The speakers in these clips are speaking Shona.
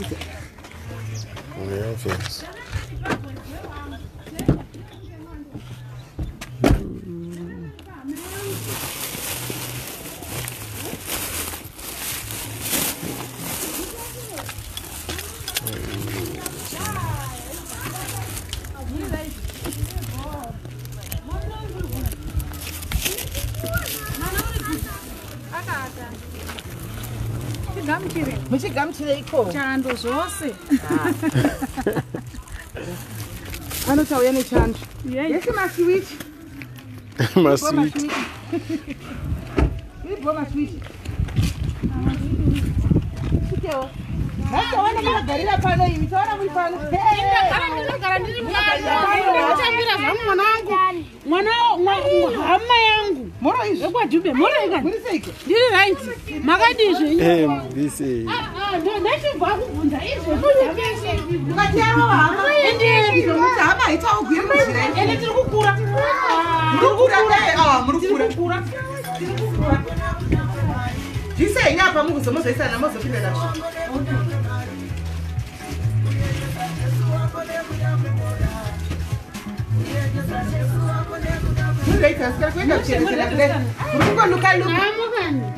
Yeah, thanks. Muchigamuchire iko chando zvose anotauya nechando yese maswiti Maswiti. ibho maswiti Nacho ndakagarira pano imi taona muri pano ndinogara ndiri mutambira zvamu mwana wangu hama yangu moro izvi ekwadhube moro ikani muri seiko ndiri right makadizve Mbisi. ndachibva kubvunza izvo ukati yavo hama kuti hama haitaugwiri muzira ende tiri kukura muri kukura zvise inyapa mukuzomozoisana mozopinda nazvo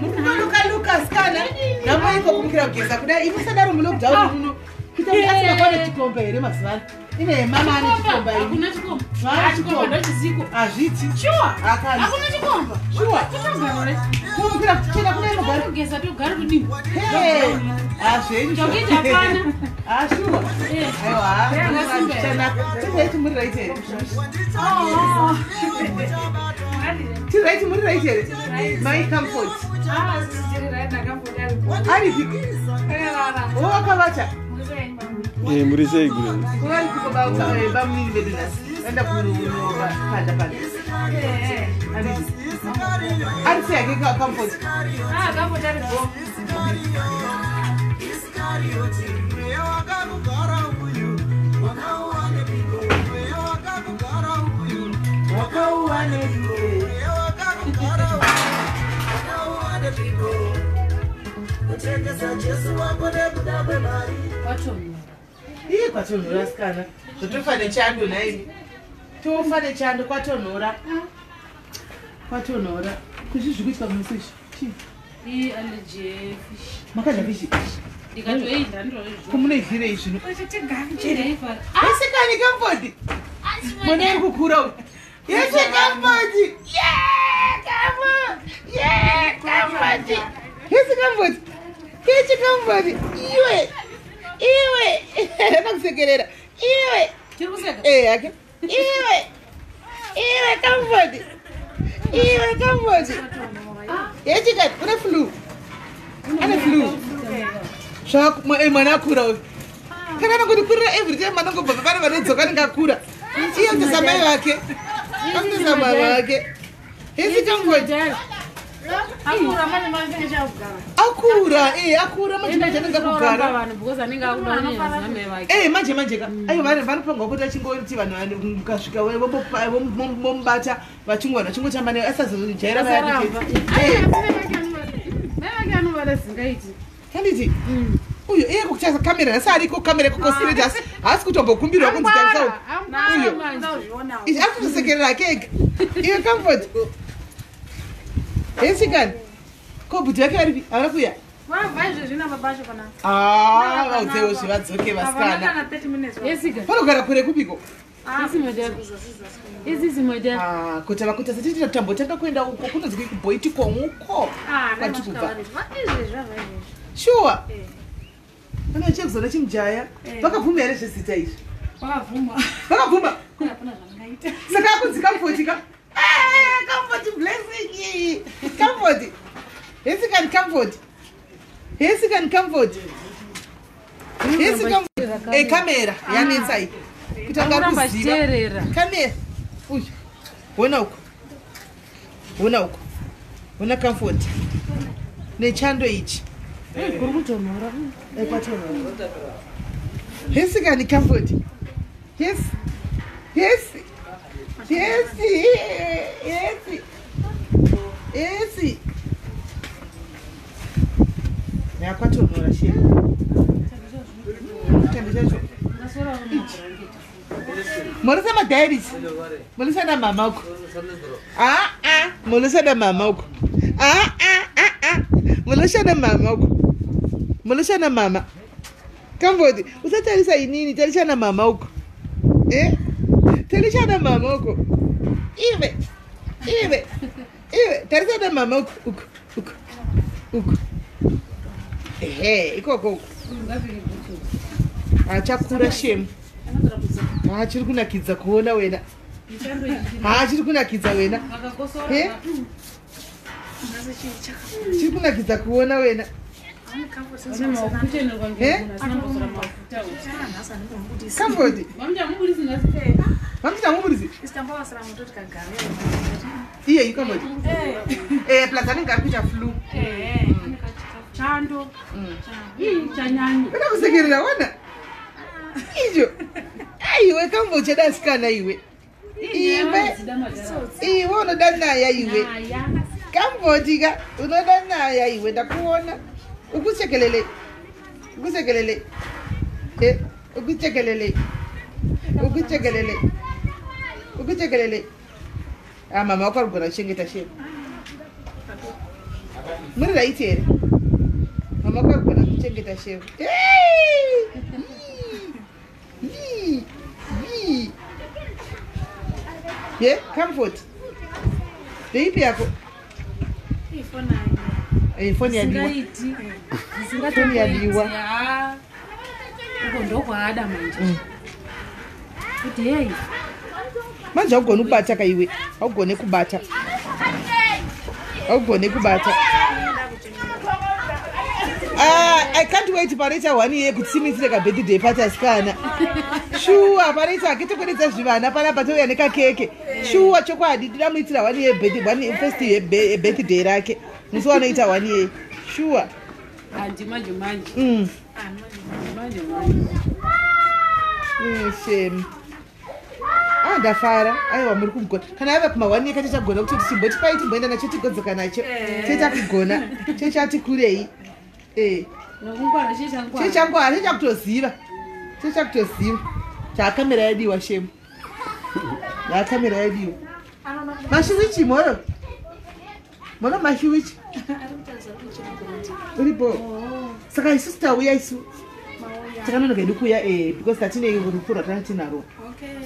murikungoluka skana namoiko kumukira kugeza kudai imusadaro mulockdown muno kuitaasina kwane chikomba here mazuvano ine mama ane chikomba hazviti hakuna chikomba kumukira kuchena kune kugeza togara kudini hazvenitokitapana ashuwa aiwa timuriraite tiraiti muriraite here my comfort aripi wakavata Muri sei gure. kuvari bamini vedu nhasi enda kunopanda panda arisi yake comfort iye kwatonhora sikana zvotofa nechando naimi tofa nechando kwatonhora kuzvizvi kuitwa musishi makadya fishi kumunoivhirei zvino asikani kamfodi mwana iri kukura uyu yese kamfodi yese kamfodi kechi kamfodi iwe nakusekerera iwe hake iwe kamfodi yechikati une flu ane flu mwana akura uyu kana anongodikurira every time anongobva pane vanodzoka ningakura iye kutesa mai vake akutesa mai vake yesi kamfodi akura manje anenge kugara manje ka aiwa vanopangwa kuti achingoti vanhu mukasvika vomubata vachingwana chingotamba naye asazojaira kanditi uyo iye kuchasa kamera nasi ariko kamera kokosiritas haasi kutombokumbirwa kunzi tarisau uyo izvi ari kutosekerera akega iwe comfort yesikani kobhuti yake aripi havana kuya vaudzewo zvivadzoke vasikana vanogara kure kupiko kuti vakuita setiitira kutambo takakuenda uko kunonzwi kuboitikomwuko kwatikubva shuwa ana chekuzona chimujaya vakabvuma here zvezita izvi vakabvuma saka akunzi kamfotika comfort blessing comfort yesikani comfort kamera yanetsai kutanga kuziva kamera uyu wona uko wona comfort nechando ichi kuri kutonhora ekwatonhora yesikani comfort yes yakwatonhora shia Molisa madairis. Molisa na mama uko. Molisa na mama uko. Molisa na mama uko. Molisa na mama. Kambodi, usatalisa inini, talisha na mama uko. Talisha na mama uko. Iwe. Talisha na mama uko. Iko. Achakura shemu. Chiri kunakidza kuona wena. Chiri kunakidza wena. Chiri kunakidza kuona wena. Kambodi. Mamudisi. Iye ikambodi. Plazani ngapita flu. Chando. Chanyanyi. Una kusekerera wana? Ijo. Iwe kamboche dasikana iwe. Iwe unodanaya iwe. Kambotika unodanaya iwe ndakuona. Ukuchekelele. Ukuchekelele. Mama wako alikuwa anachengeta shepu. Muri raiti here. Mama wako alikuwa anachengeta shepu. Comfort. Deipi yako. Phone ya diwa. Phone ya diwa. Ndo kwa ada manje. Kuti hey. Manje awugona ukubata kaiwe. Awugone kubata. I can't wait parita 1 year kutsimisire ka birthday party asikana. Shuwa parita akitokonedza zvivana pana patouya nekakeke. Shuwa chokwadi tinamuitira 1 year birthday, first birthday rake. Musi wanoita 1 year. Shuwa. Manje. Shame. Ndafara. Aiwa muri kugona. Kana ava kuma 1 year kati chagona kuti chimboti paiti mboenda nacho tigodzoka nacho. Cheta kugona. Chechati kurei. Nokungwana chechangwana. Chechangwana chechakutoziva. Chakamera yadiwa shemu. Yakamera yadiwa. Mashiwichi moro. Moro mashiwichi. Uripo. Saka sister uya isu. Takanonoka edu kuya because tatine rufuro tatinaro.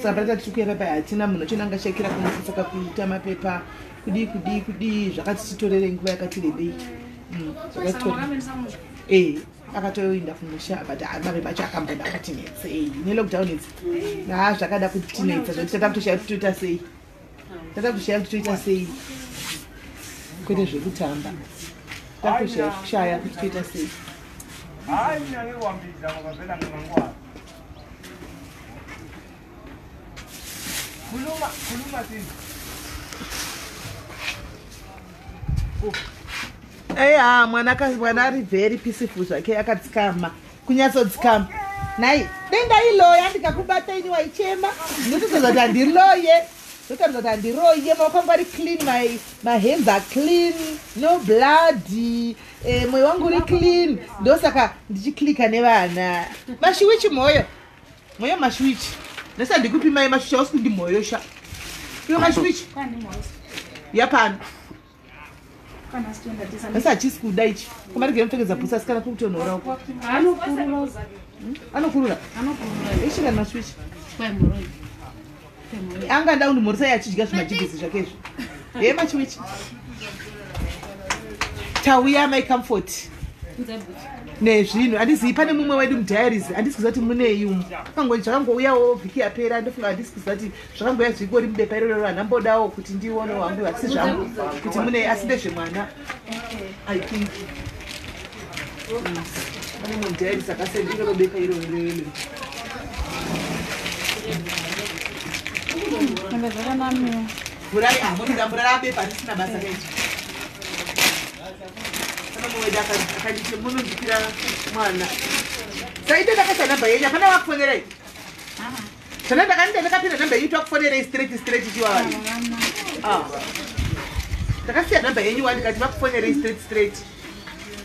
Saka patata tikuya pepa yatina muno chinanga shakira kumusaka kuita mapepa kudi zvakati titorere nguva yakati rebei. Akatoenda kumusha but mapepa acho akamboda kutinetsa nelockdown idzi. Zvakada kutinetsa zvoti tatakutoshaya kuti toita sei. Kwete zvekutamba. Takushaya kuti toita sei. Mwana ari very peaceful zvake akatsikama kunyatsodzikama. Nai denda iloya ndikakubata ini waichema ndotozoza kuti handiroye maoko angu ari clean, my hands are clean, no blood, mwoyo wangu uri clean. Ndosaka ndichiklika nevana. Mashiwichi moyo mashiwichi. Nesa ndikupi mai mashiwichi ausi kundi moyo sha. Iyo mashiwichi. Yapana. Nesa achisi kuda ichi. Kumari gero mtokeza busa sikana kukutonora uko. Anokurura. Ishi kana mashiwichi. Kwa moro. Anga ndaundi morisa yachidya zvimajigisi zvakezvo. Mashiwichi. Tauya my comfort. Nezvino handizivi pane mumwe wedu mudiaries handisi kuti munei umu. Kangoni zvakangouyawo vhiki yapera ndofunga handisi kuti zvakangoya zvikori mubepa iroro hanambodawo kuti ndione wangu asi zvangu kuti munei asi ndezvemwana. I think pane mumwe mudiaries akasendika bepa iroro. Ende zvakanamiwa. Burai amoni bepa risina basa kenchi. Weda akanditi munondikira mwana. Saide ndakasa namba yenyu apana wakufonerei. Sana ndakapinda namba yenyu twakufonerei straight chiwani. Ndakasiya namba yenyu wandikati vakufonerei straight.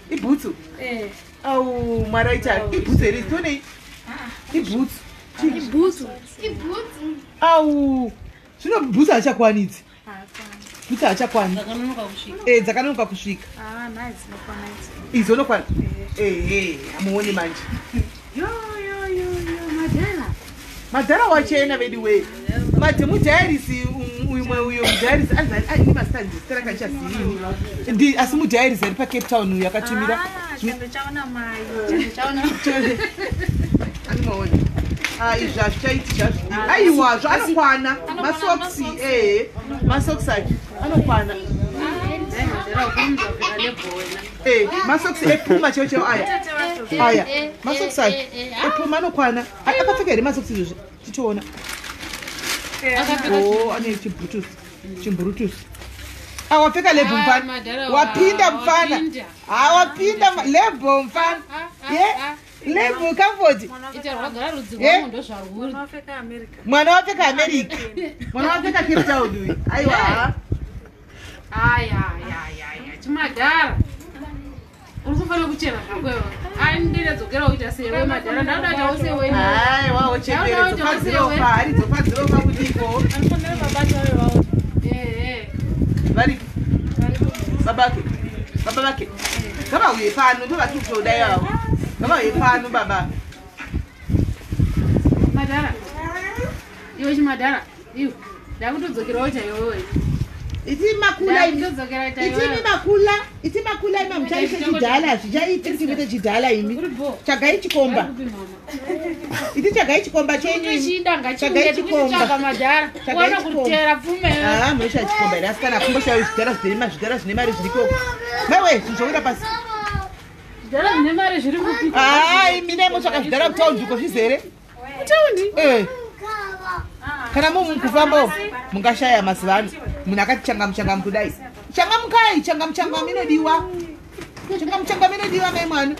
Ibhutsu. Au maraita ibhutsu here tonei. Ibhutsu. Au. Zvino bhutsu achakwanidzi. Bhutsu achakwani. Dzakanonoka kusvika. Izonokwana. Amuoni manje. Madhara wachena vedu we. Mudhairisi umwe uyo mudhairisi aine mastanzi stera kanchazini. Asi mudhairisi ari paCape Town uyo akatumira. Animaona. Izvi hazvichaiti zvazvo. Aiwa zvo anokwana. Masoksi masoksi acho anokwana. Masoksi epuma cheo aya. Masoksi acho epuma anokwana. Akapfeka here masoksi izvozvi tichiona. Ane chimburutusi. Wapfeka lebho mfana. Wapinda mfana. Wapinda lebho mfana. Lebho comfort. Mwana wapfeka America. Mwana wapfeka Cape Town uyu. Aiwa. Chimadhara. Urikufanira kuchena zvakwewo. Ndire dzokera uita sewe madhara. Ndadata usewe. Aiwa ochembere dzofadzirofa. Ari dzofadzirofa kudiko. Anofanira babati vawe vawo. Vari. Baba vake. Baba uye pano ndo vatutoda yawo. Baba uye pano baba. Madhara. Iwe chimadhara. Iwe. Ndakutodzokera uita iwewe. Iti makula ima mchaisha chidhala zvichaiti chimete chidhala imi chagai chikomba iti chagai chikomba chenyu chagai chikomba munosha chikomba iri asi kana kumboshayo zvidhara zvidhara zvine mari zviriko maiwe zvizokuda pasi zvidhara zvine mari zviri kupi mine motsvaka zvidhara kutaundi uko zvizere kutaundi kana mukufamba mungashaya mazivano munhu akati changamuchanga kudai changamukai changamuchanga minodiwa mai mwana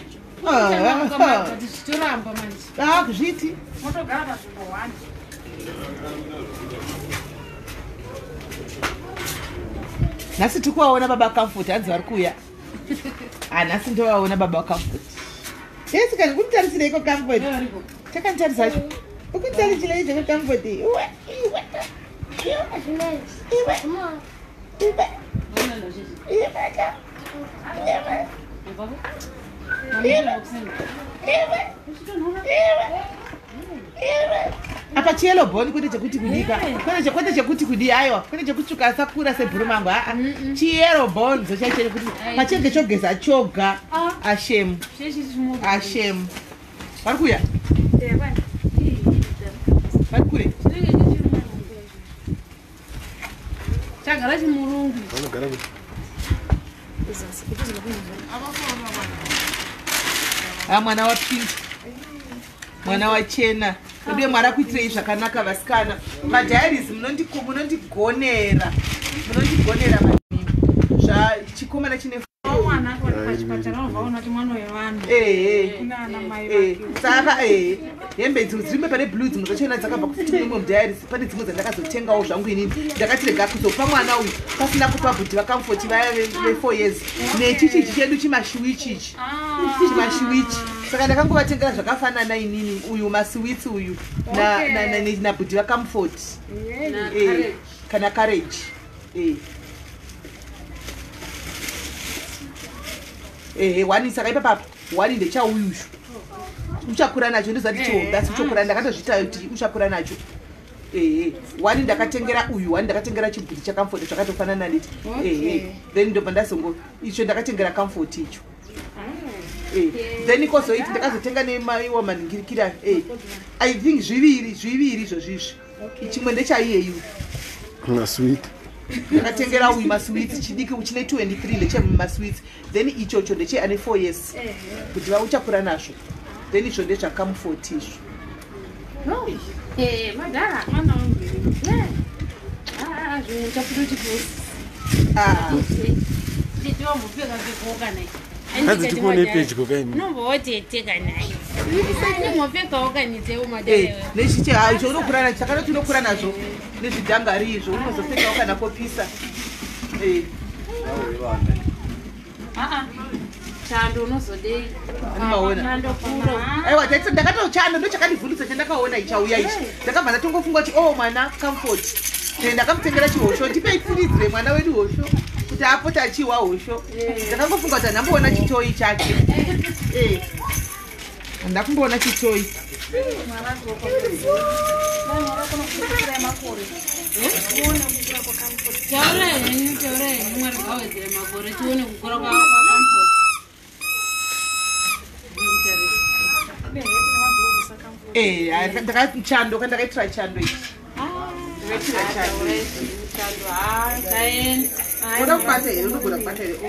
kuzviti nhasi tikuvaona baba comfort hanzi vari kuuya nhasi ndovaona baba comfort esikani kunitarisira comfort takanitarisa ukutarisira izvo comfort apa chiyelo bhoni kwete chekuti kudika kwete chekuti kudi aiwa kwete chekuti ukasakura sebhuru mangu chiyero bhoni zochaichene kuti pachenge chogeza choga ashemu vari kuya vari kure chagara chimurungu mwana wapinda mwana wachena uye mwari kuitirei zvakanaka vasikana madhairis munondigonera zvachikomana chine saka hembe dzimwe pane blue dzimwe dzachona dzakabva kufitimwe mudhairis pane dzimwe dzandakazotengawo zvangu inini ndakati rega kuzopa mwana uyu pasina kupa bhuti vakamfoti vaya ve4 years nechichichi chedu chimashiwichichi saka ndakangovatengera zvakafanana inini uyu maswits uyu nabhuti vakamfoti kana courage wani saka ipapapa wani ndechauyuzvo uchakura nacho ndozati chihombasi uchokura ndakatozvita kuti uchakura nacho wani ndakatengera uyu wani ndakatengera chibhuti chakamfoti zvakatofanana neti then ndobva ndazongo icho ndakatengera kamfoti icho then ikozoiti ndakazotenga nemaiwa maningirikira I think zviviri izvozvizvi chimwe ndechaiyeyu masweet ndakatengera uyu masweets chidiki chine 23 ndechemasweets then ichocho ndeche ane 4 years kuti vauchakura nazvo then izvo ndezvakamufoti izvo madhara mwana wangu hanzi tikuone pedyo kaini nomboteka nayo ndimopfekawo kanitsewo madhara nechiche hayi chounokura nacho chakanoti unokura nazvo nezvidhangari izvo unozopfekawo kana kopisa chando unozodei aiwa taiti ndakatochando ndochakandivhundisa chandakaona ichauya ichi ndakabva ndatongofunga kuti mwana comfort ndakamutengera chihosho ndipei pfiridzire mwana wedu hosho kuti apote achiwa hosho ndakangofunga kuti handamboona chitoyi chake ndakumboona chitoyi ndakachando kandakaitira chando ichi unoda kubata here unogona kubata here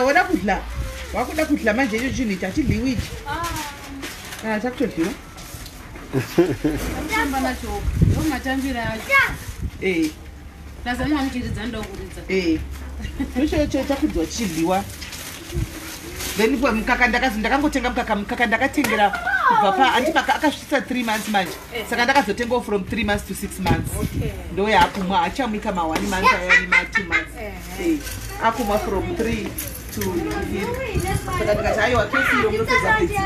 wada kudla wakuda kudla manje icho chinhu ichi hachidliwi ichi chakutodliwa tamba nacho ndomatambira acho lazima muchiridza ndokuridza icho chakudziwa chichidliwa then mukaka ndakangotenga mukaka ndakatengera kubva paandipaka akasvitsa 3 months manje saka ndakazotengawo from 3 months to 6 months ndo yaakumwa achamwika ma1 months ayani ma2 months akumwa from 3 to 3 saka ndikati aiwa kesi iyo munopedza pedzi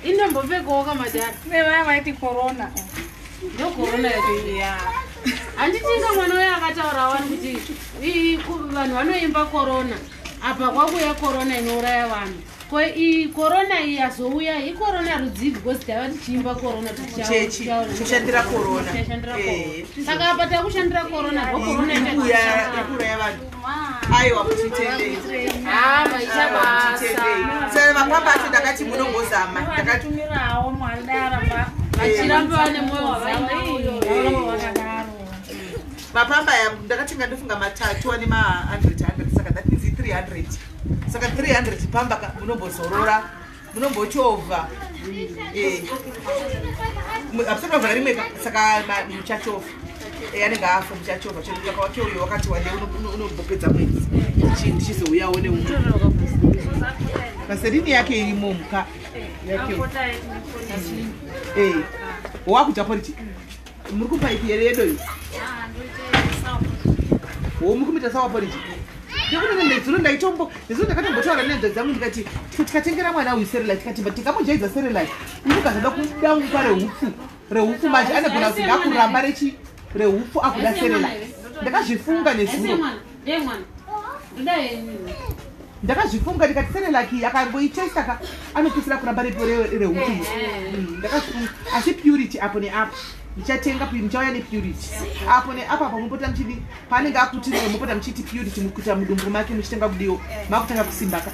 indombopfekawo kamadhara vaiti corona ndokorona yachoiya handitinga mwana uyo akataura wani kuti vanhu vanoimba korona apa kwakuya korona inouraya vanhu ko korona iyi yazouya ikorona rudzivi because tava tichiimba korona tichishandira korona saka apa takushandira korona ndokorona yakuraya vanhu aiwa kutitendei maichabasa mapamba acho ndakati munombozama ndakatumirawo mwari daramba vachiramba vane mwoyo wavakadaro mapamba ndakatenga ndofunga matatu ane ma100 saka that means 300 saka 300 pamba munombozorora munombochovha apusakavhara rimwe saka muchachovha anenge afa muchachovha chakawakeuyo wakati wande unombopedza mwedzi ndichizouyawo neumwe maserini yake irimo muka yake wakuta poriti muri kupaipi here yedoyo muri kumita sawa poriti ndekuti ndezuro ndakatombotaura nenzo dzangu ndikati tikatengera mwana uyu serelai tikati tikamujaidza serelai unogazoda kudamupa rehupfu manje anogona kuti ngakuramba rehupfu akuda serelai ndakazvifunga nezuro ndakazvifunga ndikati serelaki akangoitesta anopisira kuramba rehupfu ndakazvifunga asi purity apo neapo ndichatenga ndichauya nepurity apo neapo apo mupota muchidi paanenge akutiriwe mupota muchiti purity mukuita mudumbu make muchitenga kudiwo makutanga kusimbaka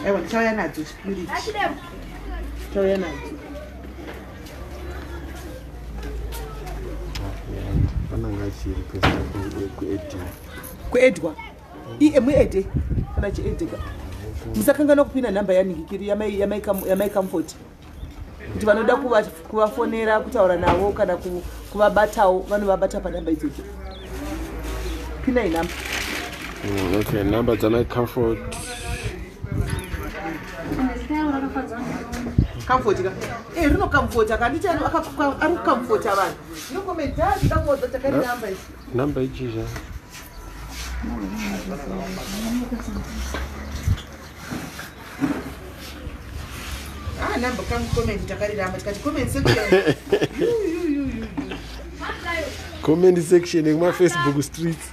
aiwa ndichauya nadzo purity ndichauya nadzo kuedwa muede kana chiedeka musakangana kupinda nhamba yaningikiri yamai comfort kuti vanoda kuvafonera kutaura navo kana kuvabatawo vanovabata panhamba idzodzo pinai nhamba okay nhamba dzamai comfort kamfotika rinokamfota kanditi ari kukamfota vanhu inokomedhadi kamfoza takari namba ichi namba ichizva namba comment takariramba tikati comment section comment section yekuma Facebook streets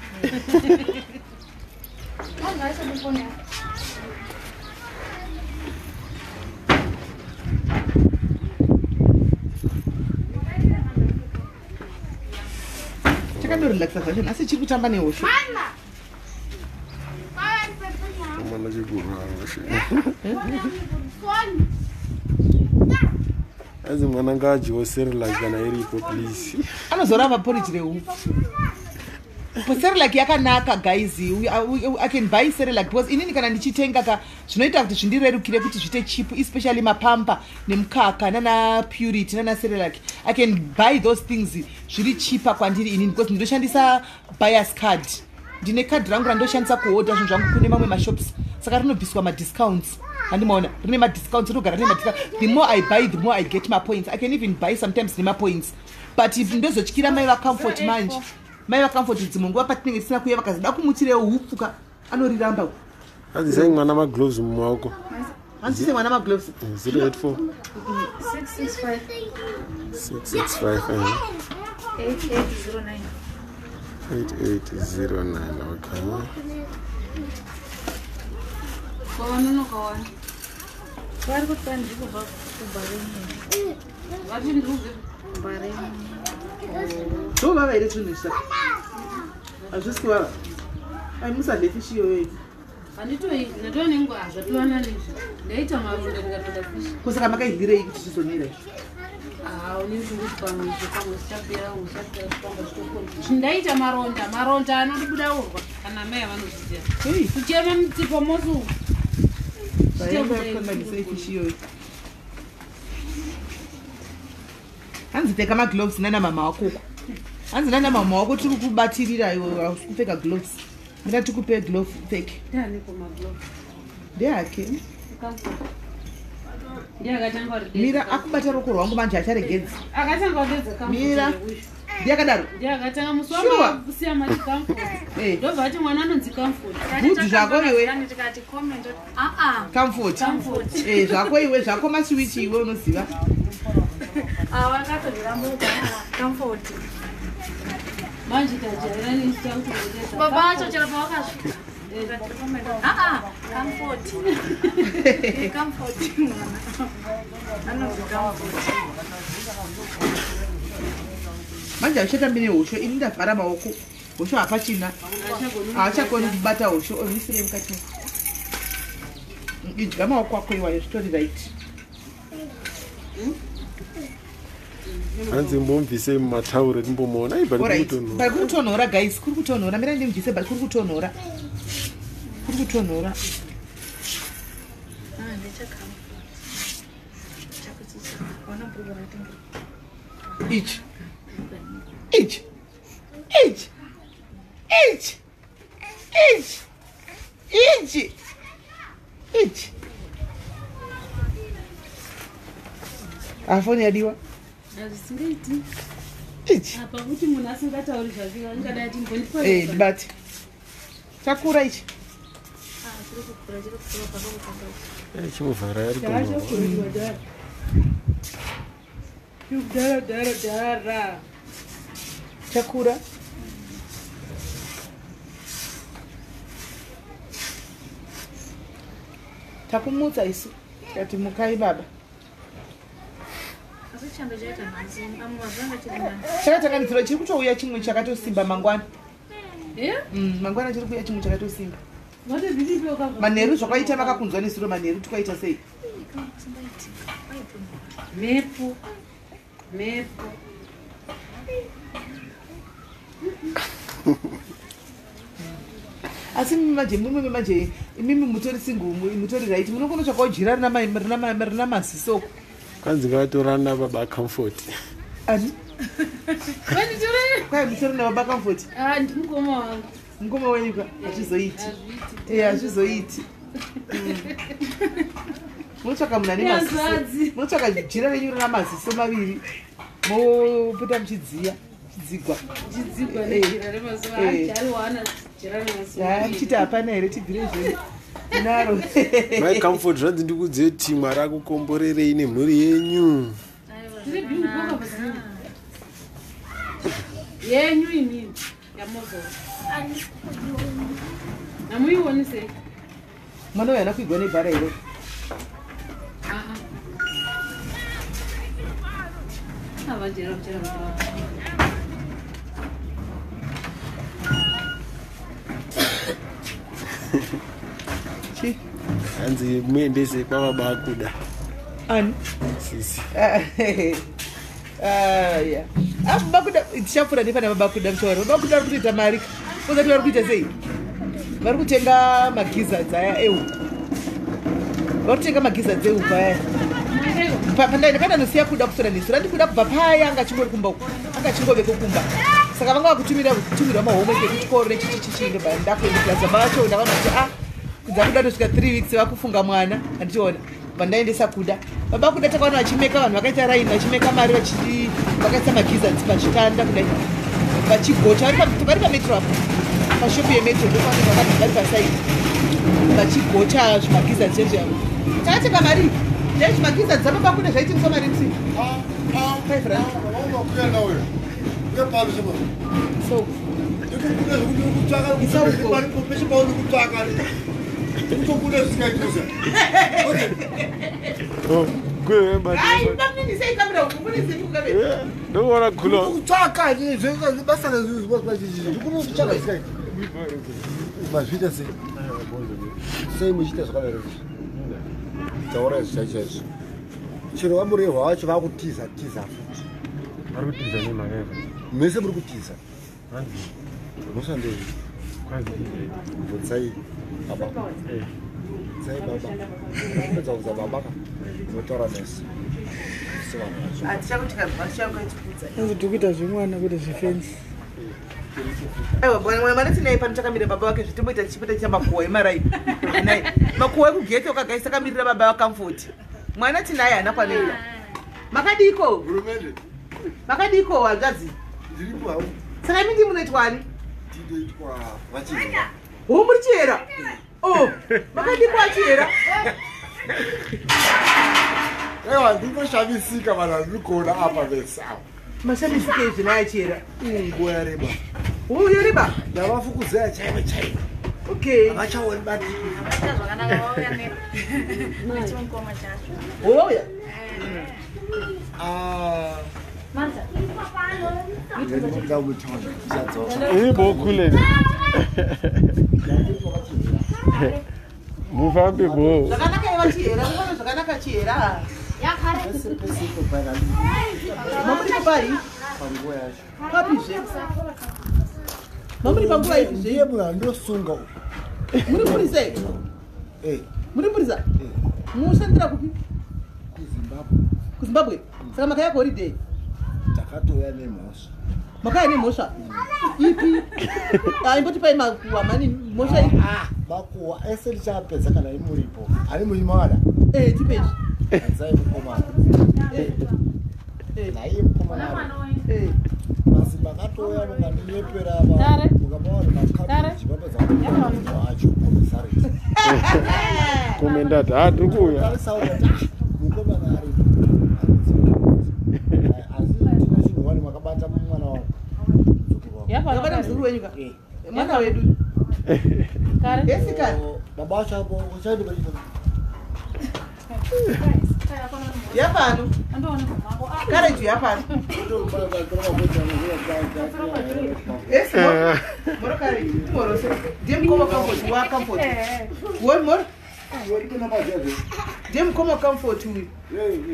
chakandorelaxa zvachona asi chiri kutamba nehosho mwana chikurwa hosho Hanzi mwana ngaadyiwo Cerelac kana iripo please. Anozoramba porridge rehuku. Cerelac yakanaka guys. I can buy Cerelac because inini kana ndichitenga ka zvinoita kuti zvindirerukire kuti zvite cheap, especially mapampa nemukaka nana Purity nana Cerelac. I can buy those things zviri cheaper kwandiri inini because ndoshandisa buyers card. Ndine card rangu randoshandisa kuorder zvinhu zvangu kune mamwe mashops. Saka rinobviswa madiscounts. Handimaona rine madiscounts rinogara rine madiscounts. The more I buy the more I get my points. I can even buy sometimes nema points. But if ndozotyira mai vaComfort manje mai vaComfort dzimwe nguva patinenge tisina kuuya vakazoda kumutirewo hupfuka anoriramba. Hanzi sai mwana magloves mumaoko. Hanzi sai mwana magloves 084 665 665 8809 8809. Okay. Vari kuti ndikubva kuBahrain. Vati ndruve Bahrain. so vava here zvinhu izvi saka hazvisi kuvava aimusadle fishi iyoyo ndatoa nenguva zvatowana nezvi ndaita maronda ndikatoda fishi kusaka makaidhirei kuti zvizomira unenge kuti pamwe zvichapera ndaita maronda anodibuda urwa kana mai avanoziya kuchema mutsipo mosu vaimbakonganisei fishi iyoyo. Hanzi pfeka magloves nana mama wakoko. Hanzi nana mama wako tiri kubatirira iwe hausi kupfeka gloves. Ndira tikupe glove pfeke. Ndeyake. Mira akubata roko rwangu manje acharegedza. Akatanga kudedza Mira. Ndiyakadaro. Ndiyakatanga musoma kusiya machikamfort. Ndobva ati mwana anonzi Comfort. Good zvako iwe. Ndikati comment Comfort. Zvako iwe zvako maswitch iwe unoziva. Wakatozvirambuka Comfort. Manje tajaira nechitakuti Baba acho chero pawakasvika. Comfort. Comfort. Anonzi Comfort. Manje achatambine hosho ini ndavhara maoko. Hosho hapachina. Haachakoni kubata hosho. Misire mukati. Idya maoko ako iwayo zvitori right. Hanzi mbomvise mumatauro timbomuona bari kutonhora guys, kuri kutonhora. Mira ndimvise bari kuri kutonhora. Kuri kutonhora. Ich. Afoni yadiwa. hazvisingaiti apa kuti munhu asingatauri zvake angadai ati mbondipa ndibati chakura ichi chimuvhara yari dara chakura takumutsa isu kati mukai baba chakatakanitsiro chiri kutouya chimwe chakatosimba mangwana mangwana chiri kuuya chimwe chakatosimba manheru zvakaita makakunzwa nesiro manheru tukaita sei mhepo asi mimwe manje imimi mutori single mutori right munokona tsvakawo jira rina mazisoko kanzi ngavatorana baba Comfort ani kwai mutori nababa Comfort mukoma wangu mukoma wenyuka hazvizoiti hazvizoiti munotsvaka munhu ane maziso munotsvaka jira renyu rina maziso maviri mopota muchidzigwa muchiti hapana here tibvire zvino naro mai Comfort zvanzi ndikudzive kuti Mwari akukomborerei nemhuri yenyu yenyu inini yamozora namuioni sei mwana uyo hana kuigwa nebhara iro avajera hanzi muendese kwavaba kuda Ani? Sisi. Yeah. Bakuda tichafura nepana babakuda mtauro. Bakuda vari kuita mari. Kozati vari kuita sei? Vari kutenga magiza dzaya euka. Vari kutenga magiza dzeuka aya. Pandaenda pandanosiya kuda kusora nesu. Randikuda kubva paya anga chingori kumba uku. Anga chingove kukumba. Saka vanga vakutumirwa mahomework ekuchikoro nechichichindo ndakuenda klasa vacho ndakaona kuti kudza kuda kusvika 3 weeks vakufunga mwana handichiona pandaendesa kuda baba kuda takaona vachimeka vanhu vakaita raini vachimeka mari vakaisa magizadzi pachitanda kudai vachigocha vari pametro apo pashopu yemetro ndofanira vari pasaidi vachigocha zvimagizadzi zvezvavo takatenga mari dai zvimagizadzi zababa kuda zvaitingiswa mari musi 5 rand so Don't want to cool chero vamurehwa vacho vakutiza mese muri kutiza musandei vutsai baba tsai baba pedza kudza baba ka motora mese ndikuita zvimwana kuti zvifensi aiwa mwana tinai pano takamira baba wake zvitomboita tichipota chamakuwa emarai nai makuwa ekugete ukagaisa kamirira baba wakamfoti mwana tinai hana kwanoida makadiko wangazi saka imi ndi munoitwani muri chiyera makadiko achiyera ewa ndinoshamisika vanhu vandikuona apa vesawa mashamisika izvi naye achiyera nguva yareba yareba ndavafukuzaya chaivo okay avachaoni bati oya mufambe bo zvakanaka ivachiyera muone zvakanaka chiyera mamuri papari panguva yacho papizve mamuri panguva ivi ndiye munhu andosunga muri murisa muri murisa mushandira kupi kuzimbabwe saka makaya holiday takatoya nemhosva makaya nemhosva ipi imboti pai makuwa mani mhosva ipi makuwa ese tichapedza kana imuripo ari muimada tipezvi anzai mukomana naiye mukomana masi makatoya mukandiyepera mukabawana makabeji vapedza wacho komisareti komendati tiri kuuya mukomana ari asi tina chinhu wani makabata mwana wako yakabata muzukuru wenyuka mwana wedu esikari baba wacho apo uchaidi pachito yapano kareji yapano moro kareji morose ndiye mukoma comfort wa comfort wo moro ndiye mukoma comfort uyu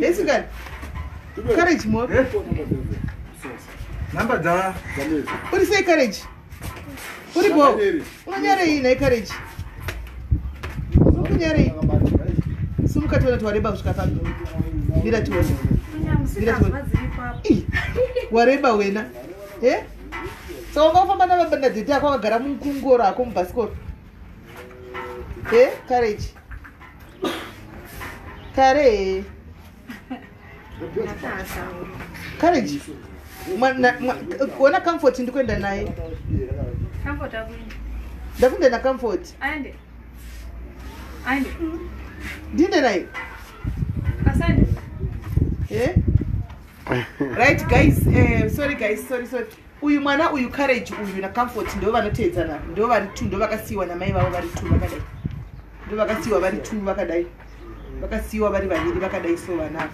esikari kareji moro namba dza uri sei kareji uri bo unonyarei nai kareji ukunyarei sumukationa twareba kusvika pano mira tione wareba wena saka ungafamba navabandadzeti ako akagara mukungoro ako mubhasikoro kareji kare kareji kuona comfort ndikuenda naye ndakuenda nacomfort ndiende naye right guys sorry guys sorry uyu mwana uyu courage uyu nacomfort ndo vanoteedzana ndo vari 2 ndo vakasiyiwa namai vavo vari 2 vakadai ndo vakasiyiwa vari 2 vakadai vakasiyiwa vari vaviri vakadai so vanavo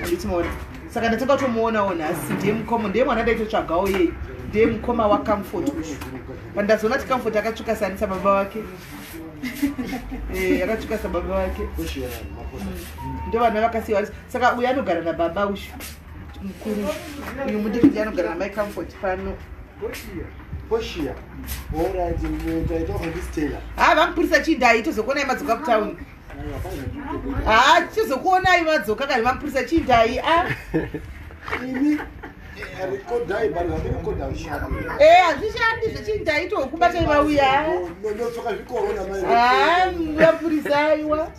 handichimaona saka ndatakatomuonawo nhasi ndiye mukoma ndiye mwana daitotsvagawo yei ndiye mukoma waComfort uyu pandazoona kuti Comfort akatsvuka sanisa baba wake akatsvuka sababa wake ndo vana vakasiyiwa saka uyu anogara nababa uyu mukuru uyu mudiki anogara namai Comfort pano vamupurisa chindai tozokuonai madzoka kutauni chizokuonai madzoka kani vamupurisa chindai hazvishandi zvechindai tokubatai vauya vapurisa aiwa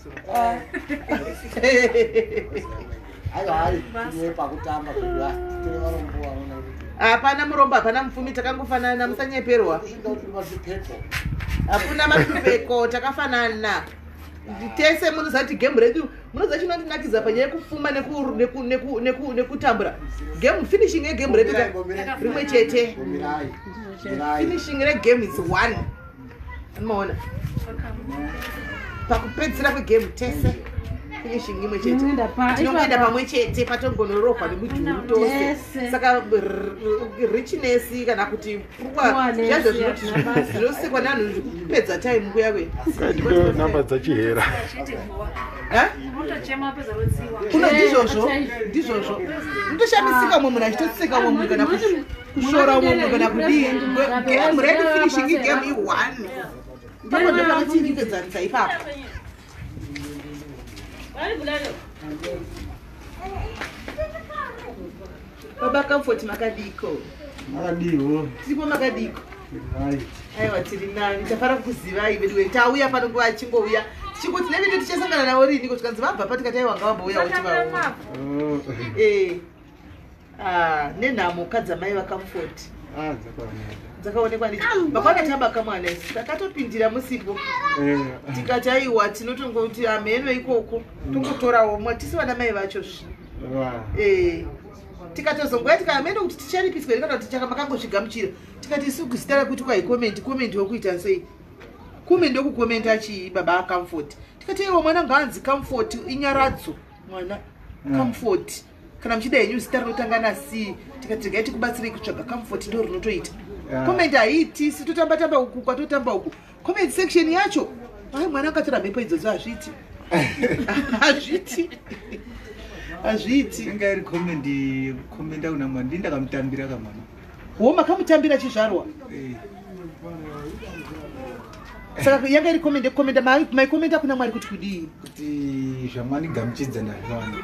hapana murombo hapana mupfumi takangofanana musanyeperwa hapana mapfupeko takafanana tese munozati gemu redu munoza chinondinakidza panyaya yekufuma nekutambura gemu finishing yegemu redu rimwe chete finishing regame is one anomaona pakupedzisira kwegemu tese finishing imwe chete tinongoenda pamwe chete patongonorogwa nemujuru tose saka richness kana kuti purwa zvazvo zvinosikwa nevanhu kupedza time nguya kwe namba dzachihera ndizvozvo ndoshamisika umwe munhu achitoseka umwe munhu kana kushora umwe munhu kana kudii game redu finishing game i1 pamoja pakachinjikedzanisa ipapo baba Comfort makadiko tiripo makadiko aiwa tiri nani tafara kukuzivai vedu tauya pano nguva achingouya tichingoti nevedu tichasangana navo rini kuti kanzi vabva pa tikati aiwa ngavambouyawo tivaona nenhamo kadzamai vaComfort dzakaonekwa ndicho vakakatambaka mwana isi takatopindira musipo tikati aiwa tinotongoti ameno ikoko tongotorawo tisi vana mai vacho tikatozongoya tikaameno kuti ticharipiswa kana kuti makangosvigamuchira tikati isu kuzita kuti komenti wekuita sei komenti wekukomenta chii baba Comfort tikati iwo mwana ngaanzi Comfort inyaradzo mwana Comfort kana muchida yenyu zita rinotanga nasi tikati regai tikubatsirei kutsvaga Comfort ndo rinotoita comment haiti sitotamba uku kwatotamba uku comment section yacho mwana akatora mhepo idzodzo hazviti inga iri komenda kuna mwana ndindakamutambira kamwana makamutambira chizvarwa saka yanga iri komenda maikomenda kuna mwari kuti kudii kuti zvamwanigamuchidza ndazvana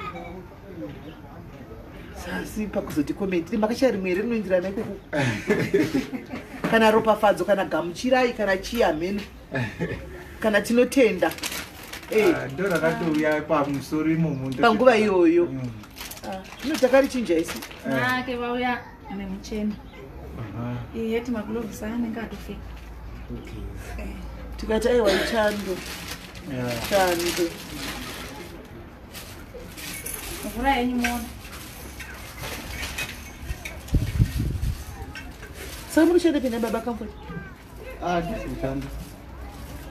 sasi pakuzoti komenti makashaya rimwe rinoindirana ikoko kana ropafadzo kana gamuchirai kana chiameno kana tinotenda ndo rakatouya pamusoro imomo panguva iyoyo zvino takarichinja isi nake vauya nemucheni yeti magulovhisi anenge atopfeka tikati aiwa chando mvura yenyu mona saka munoshanda pena baba Comfort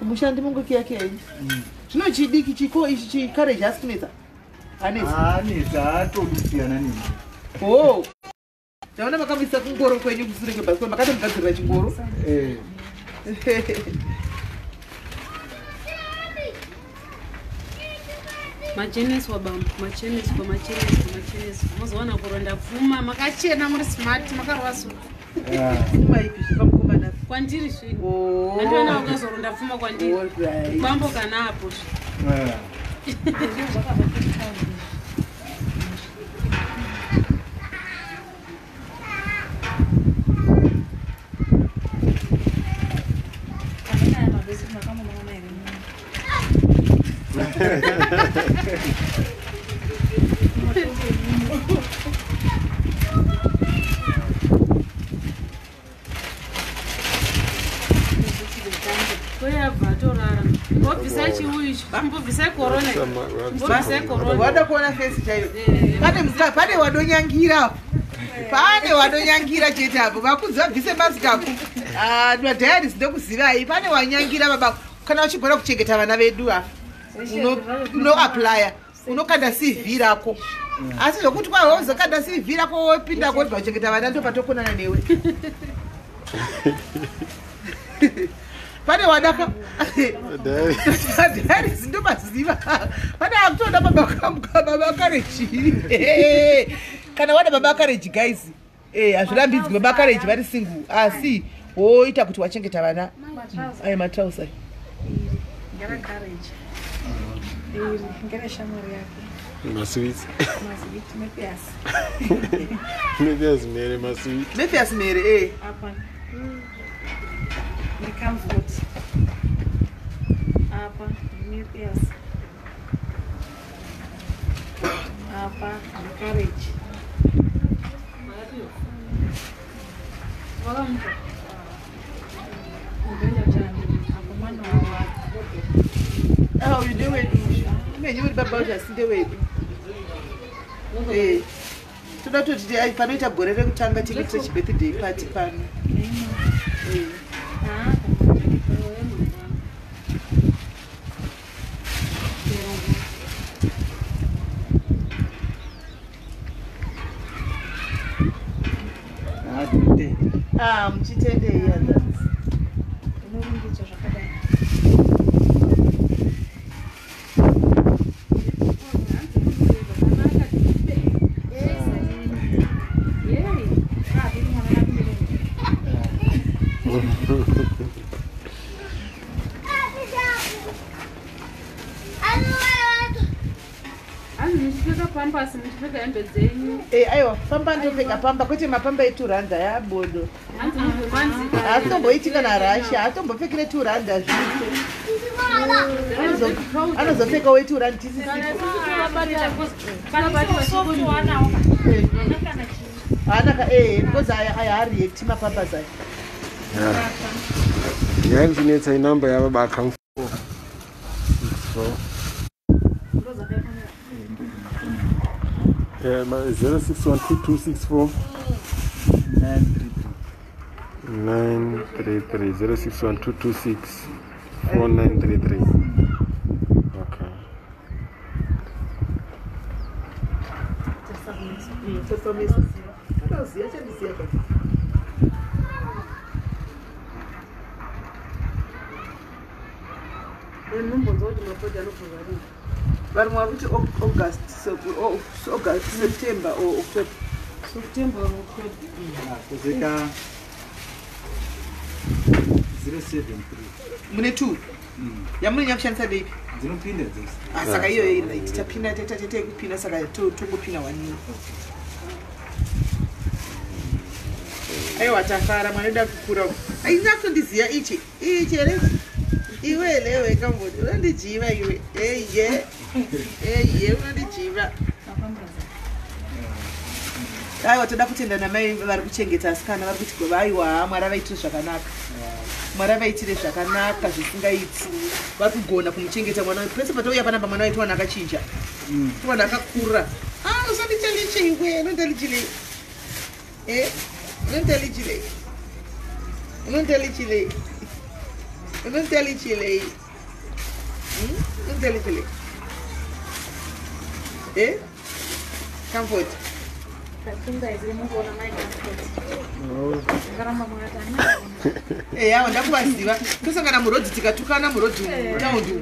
mushandi mungoki yake yenyu zvino chidiki chiko ichi chikareji hasi kunetsa anetsa atodusiyana nini ndaona makamisa kungoro kwenyu kusure kwebhasikoro makatomugadzirira chingoro macheneswa bambo macheneswa mazowana kuronda pfuma makachena muri smart makarwaso maipi zvipamukomana kwandiri zvino andiona ukazoronda pfuma kwandiri bambo kana apo wada kuona fesi chaiyo pane wadonyangira chete apo vakudzi vabvise masiki ako madhayari zindokuzivai pane wanyangira baba kana uchigona kuchengeta vana vedu apa unoaplya unokanda CV rako asi zvokuti kwahozokanda sivhira kwopinda kodwa kuchengeta vana ndo patokonana newe pane wadaka madharis ndo maziva pane akutoda baba kareji kana wada baba kareji guys hazvirambidzwi baba kareji vari single asi woita kuti wachengeta vana matrausa Mefias mere The comfort. Apa, yes. Apa, the courage. Oh, you do it. You would about just do it. Hey, so that was the I found a border of Tanga to such birthday party pan. Mchitende ya aiwa famba ndopfeka pamba kwete mapamba e200 yabodo hatomboitika narasha hatombopfekere 200 zvito anozopfeka we200 anaka because ayareact mapamba zai yanginetsa inamba yababa account 061264 933 061226 4933. Okay. But what would August, September or October? September or October. 073. Mune 2. Yamuni nyakushandisa baby. Dzinopinda dzose. Saka iyo right. Tapinda tete kupinda saka tongopinda 1 year. Aiwa tafara manoda kukura. Aina kundiziya ichi ere. Iwe lewe kambodi. Unondijiva iwe. Ye unondijiva. Aiwa toda kutenda namai vari kuchengeta asikana vari kuti aiwa mwari vaitire zvakanaka. Mwari vaitire zvakanaka zvisingaiti. Vari kugona kumuchengeta mwana pese patouya panamba mwana waitwa nakachinja. Mwana akakura. Usanditelichi iwe unondelichile. Unondelichile. Unondelichile. Unondelichile. Unondelichile. Comfort. Awa ndakuvaziva tosangana murodhi tikatukana murodhi mutaundi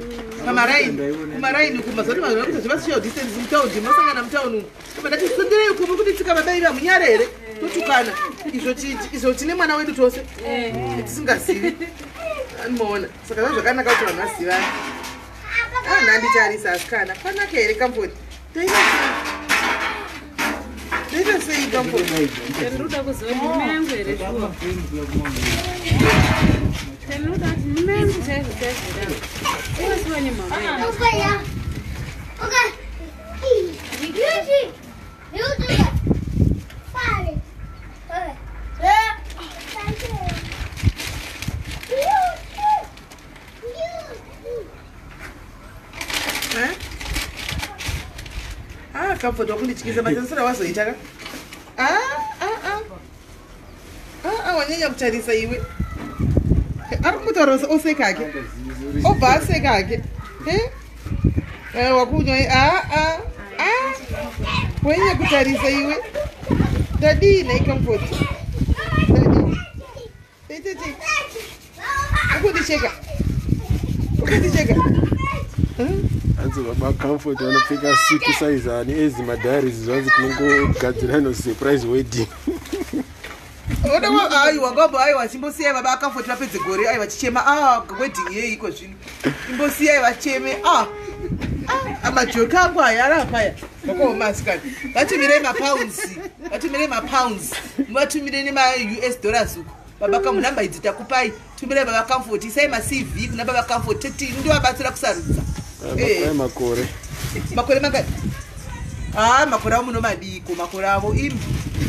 kumaraini kumazoti vakutoziva social distance mutaundi masangana mutaundi tomada tisonderei kumwe kuti tikababaira munyarere totukana izvo tine mwana wedu tose tisingazivi anomaona saka zva zvakanaka kuti vanhu vazivana nhanditarisa asikana kwanaka here kamfoti Deve ser campo. Tenuda kuzoa mumengo ere shuwa. Tenuda mumengo tese tese. Ina suwa ni mama. Okay. Yuji. Yuji. Pare. Campo dokundichikiza matanzira wazoita wanyanya kutarisa iwe ari kumutaura osekake obva asekake wakunywa Wenye kutarisa iwe. Daddy na comfort. Daddy. Ukudicheka. Anzi baba comfort wanapika suit size ani ezi madari zwanzi kunongogadzira no surprise wedding. Oda ayi wagomba ayi wachimbosiya baba comfort lapedze gore ayi wachichema wedding yeyi iko zvino. Imbosiya wacheme amajoka angu ayara paya. Masikani. Vatumire ma-pounds. Vatumire nema-US dollars uko. Baba kamu namba idzi takupai. Tumire baba comfort. Isai ma-CV kuna baba comfort. Teti ndovabatsira kusarudza. Makore. Makore mangani? Makore avo muno madiko. Makore avo imbi.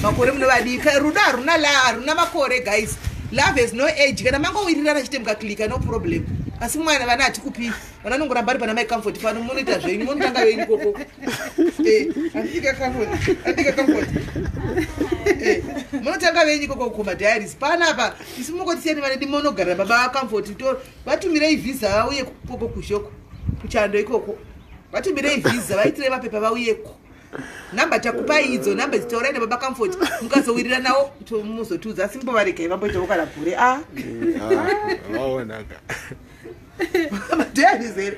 Makore muno madiko. Ruda haruna makore guys. Love has no age. Kana mango wirirana chite mukaklika no problem. Asi mwana vana atikupi. Vana nongoramba vari pana mai comfort. Pano munoita zvenyu. Munotanga venyu koko. Andika comfort. Munotanga venyu koko kuma diaries. Pana apa. Isi mungotisiyani vane dimonogara baba comfort. Vatumirei visa vauye koko kushoko. Kuchando ikoko. Vatumirei visa vaitire mapepa vauyeko. Namba takupai idzo namba dzitaura ine baba comfort. Mukazowirira nawo muzotuza asi mbovareka vamboita kana bhure. Vaonaka. Diaries here.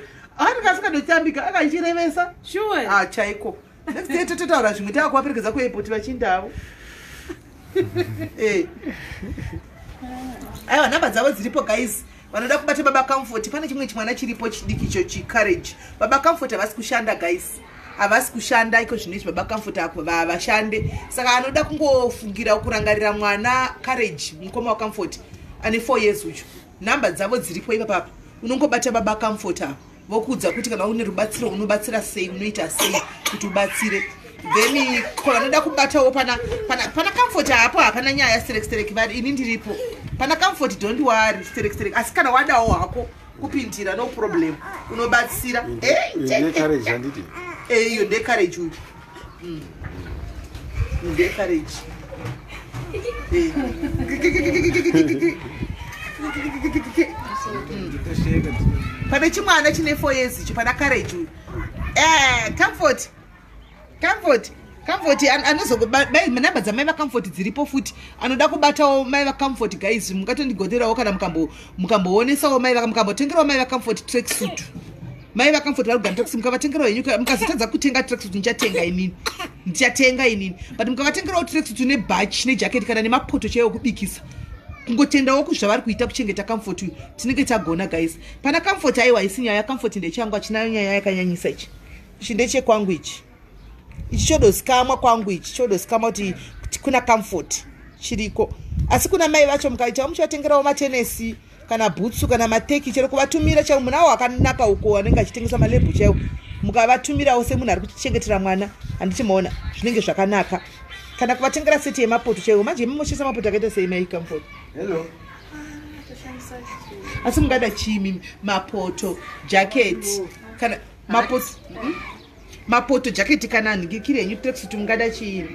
Kasikandotambika akachirevesa. Sure. Chaiko. Next day totaura zvimwe taakuvaperekedza kuairport vachindavo. Aiwa namba dzavo dziripo guys. Vanoda kubata baba comfort. Pane chimwe chimwana chiripo chidiki icho chicourage. Baba comfort havasi kushanda guys. Havasi kushanda iko zvinoizvi baba comfort ako vashande. Saka anoda kungofungira kurangarira mwana courage mukoma wacomfort ane 4 years ucho. Namba dzavo dziripo ipapapa. Unongobata baba comfort apo. Vokudza kuti kana une rubatsiro unobatsira sei, unoita sei kuti ubatsire. Then vanoda kubatawo pana comfort apo hapana nyaya sterek vari ini ndiripo. Pana comfort don't worry sterek asi kana wadawo hako kupindira no problem unobatsira. Courage handiti. Iyo ndecourage uyu. Ndecourage. Pane chimwana chine 4 years icho pana courage uyu. Comfort anozobai namba dzamai vacomfort dziripo futi anoda kubatawo mai vacomfort guys. Mungatondigoderawo kana mukamboonesawo mai mukambotengerawo mai vacomfort tracksuit. Mai vacomfort vari kugara tracksuit mukavatengerawo yenyu mukazotadza kutenga tracksuit ndichatenga inini but mukavatengerawo tracksuit nebhachi nejaketi kana nemapoto chaiwo kubikisa kungotendawo kuzvavari kuita kuchengeta comfort tinenge tagona guys. Pana comfort aiwa isi nyaya comfort ndechangu achina nyaya yakanyanyisa ichi ndechekwangu ichi chodosikamwa kwangu ichi chodosikamwa kuti kuna comfort chiriko asi kuna mai vacho mukaitawo muchivatengerawo matenesi kana bhutsu kana mateki chero kuvatumira chaiwo munawo akanaka uko anenge achitengesa malebhu chaiwo mukavatumirawo semunhu ari kuchengetera mwana handichimaona zvinenge zvakanaka kana kuvatengera seti yemapoto chaiwo manje mumoshesa mapoto akaita sei mai comfort. Hello. Asi mungada chimi mapoto jacket kana mapoto jacket kana ngikire yenyu tracksuit mungada chini.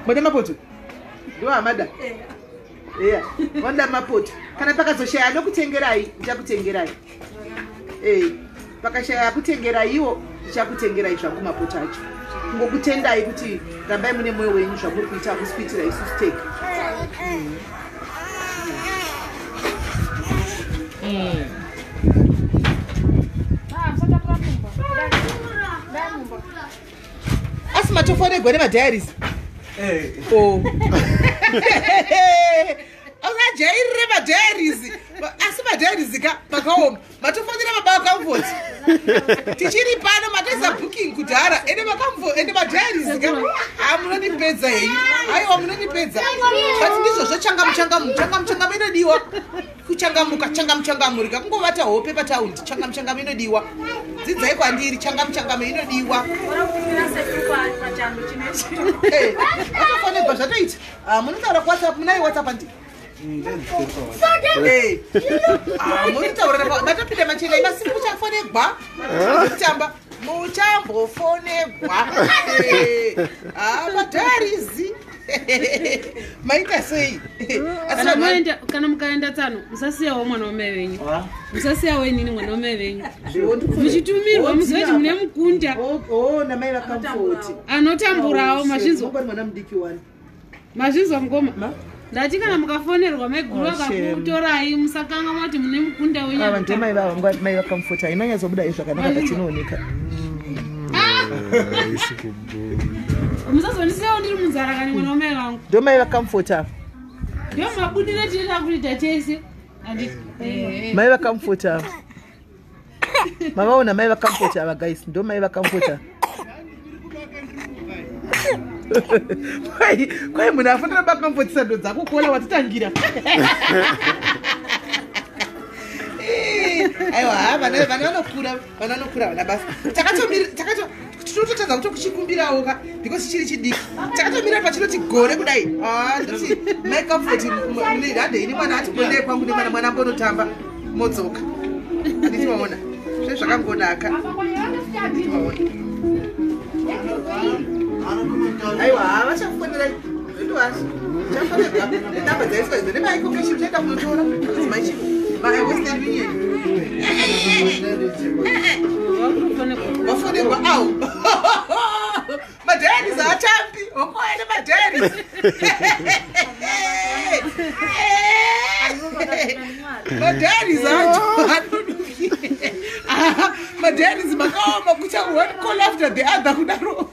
Mode mapoto ndo amada wanda mapoto kana pakazoshaya nokutengerai ndichakutengerai. Pakashaya kutengerai iwo ndichakutengerai zvangu mapoto acho ngokutendai kuti rambai mune mwoyo wenyu zvamuri kuita hakusi kuitira isusu tega. Asi matofonegwa nemadiaries. Usajairire madiaries. Asi madiaries ka makaoma matofonera baba comfort. Tichiri pano mataisa booking kudhara ende makamfort ende madiaries ka munondipedza henyu. Aiwa munondipedza. But ndizvo changamu inodiwa. Kuchangamu rika kungovata hope pataundi changamu inodiwa. Dzidzai kwandiri changamu inodiwa. Akafonegwa zvatoita. Munotaura kuWhatsApp munai WhatsApp andi. Munotaura matopinda machena imasi muchafonegwa. Muchambofonegwa. Madiaries maita sei kana mukaenda tsano musasiyawo mwana wamai venyu musasiyawo inini mwana wamai venyu muchitumirwa muzive kuti mune mukunda namai vakamfoti anotamburawo mazvinzwa mwana mudiki wani mazvinzwa mukoma ndati kana mukafonerwa maiguru akakutorai musakanga mati mune mukunda wenyu ndimai vavo mai vakamfota inonyazobuda zvakanaka patinooneka musazondisiyawo ndiri munzara kani mwana wamai vangu ndo mai vakamfota ndo mabudire tinoda kuita tese mai vakamfota mavaona mai vakamfota ava guys ndo mai vakamfota kwai munhu afanira bakamfotisa ndo dzako kuola watitangira aiwa vana vanokura vana basa tinototadza kuti kuchikumbirawo ka because chiri chidiki takatomira pachinoti gore kudai ndoti makamfoti hadeini mwana ati gondei kwangu nemwana mwana mbonotamba modzoka handiti maona zve zvakangonaka handiti maona aiwa vachafonera ndowasi chafanira namba dzaiswa idzo nemaikokeshi taenda kunotora maiwestern union wafonerwa awu madhayaris atambi wakoaene madhayaris madhayaris madhayaris makaoma kucha one call after the other kudaro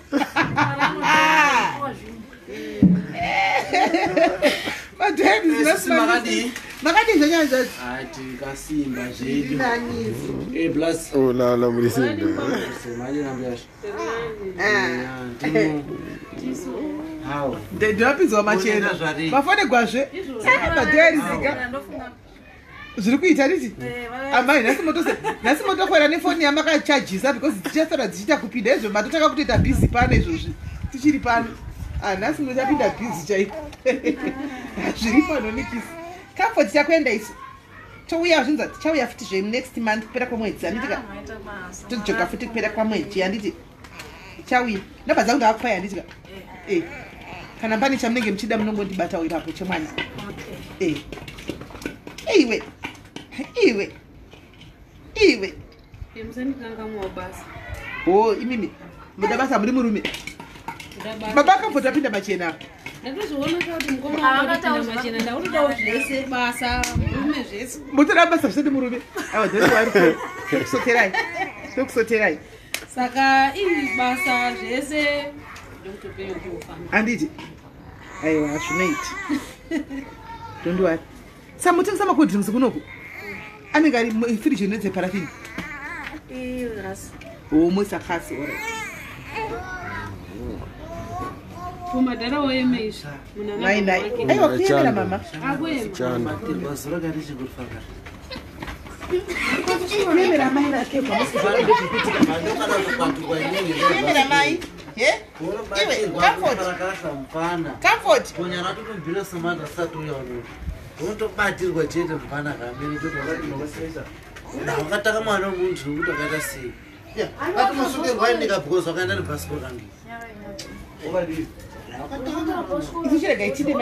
madhayaris makadi zvanyaya zvacho ati kasimba zvedu plus olala mulisinda manje nambyasha ndinopinzwa machena mafonegwazve madhayarisika zviri kuita riti amai nhasi motokwera nefoni yamakachajisa because tichasara dzichiita kupinda izvo matotaka kutoita bhizi pano izvozvi tichiri pano nhasi muchapinda bhizi chaiko zviri pano nikisi kamfoti chakuenda isu touya zvinza tichauya futi zvenext month kupera kwemwedzi handitika tojoga futi kupera kwamwedzi handiti tichauya ndabva ndakwaya handitika kana pane chamunenge muchida munongondibatawo ipapo chemwana iwe imimi muda basa muri murume baba kamfoti apinda machena apa ndatozooneka kuti mukomaaapinda machena ndautodawo zvese basa murume zvese mutoda basa zvisati murume tokusoterai saka ii basa zvese ndokutopenga kuofamba handiti aiwa zvinoiti tondiwari samutengesa makodhiringi kunoku anenge ari firiji nedzeparafini musakasi ora kumadharawo yemeizvi aiwa kuemera mama kuemera mai vakeemera mai comfort unotobatirwa chete mupana kamene wakataka mwana womuntu nokuti wakaita sei atimusukerwa ndikabhikozi wakaenda nebhasikoro rangu ichirega itinde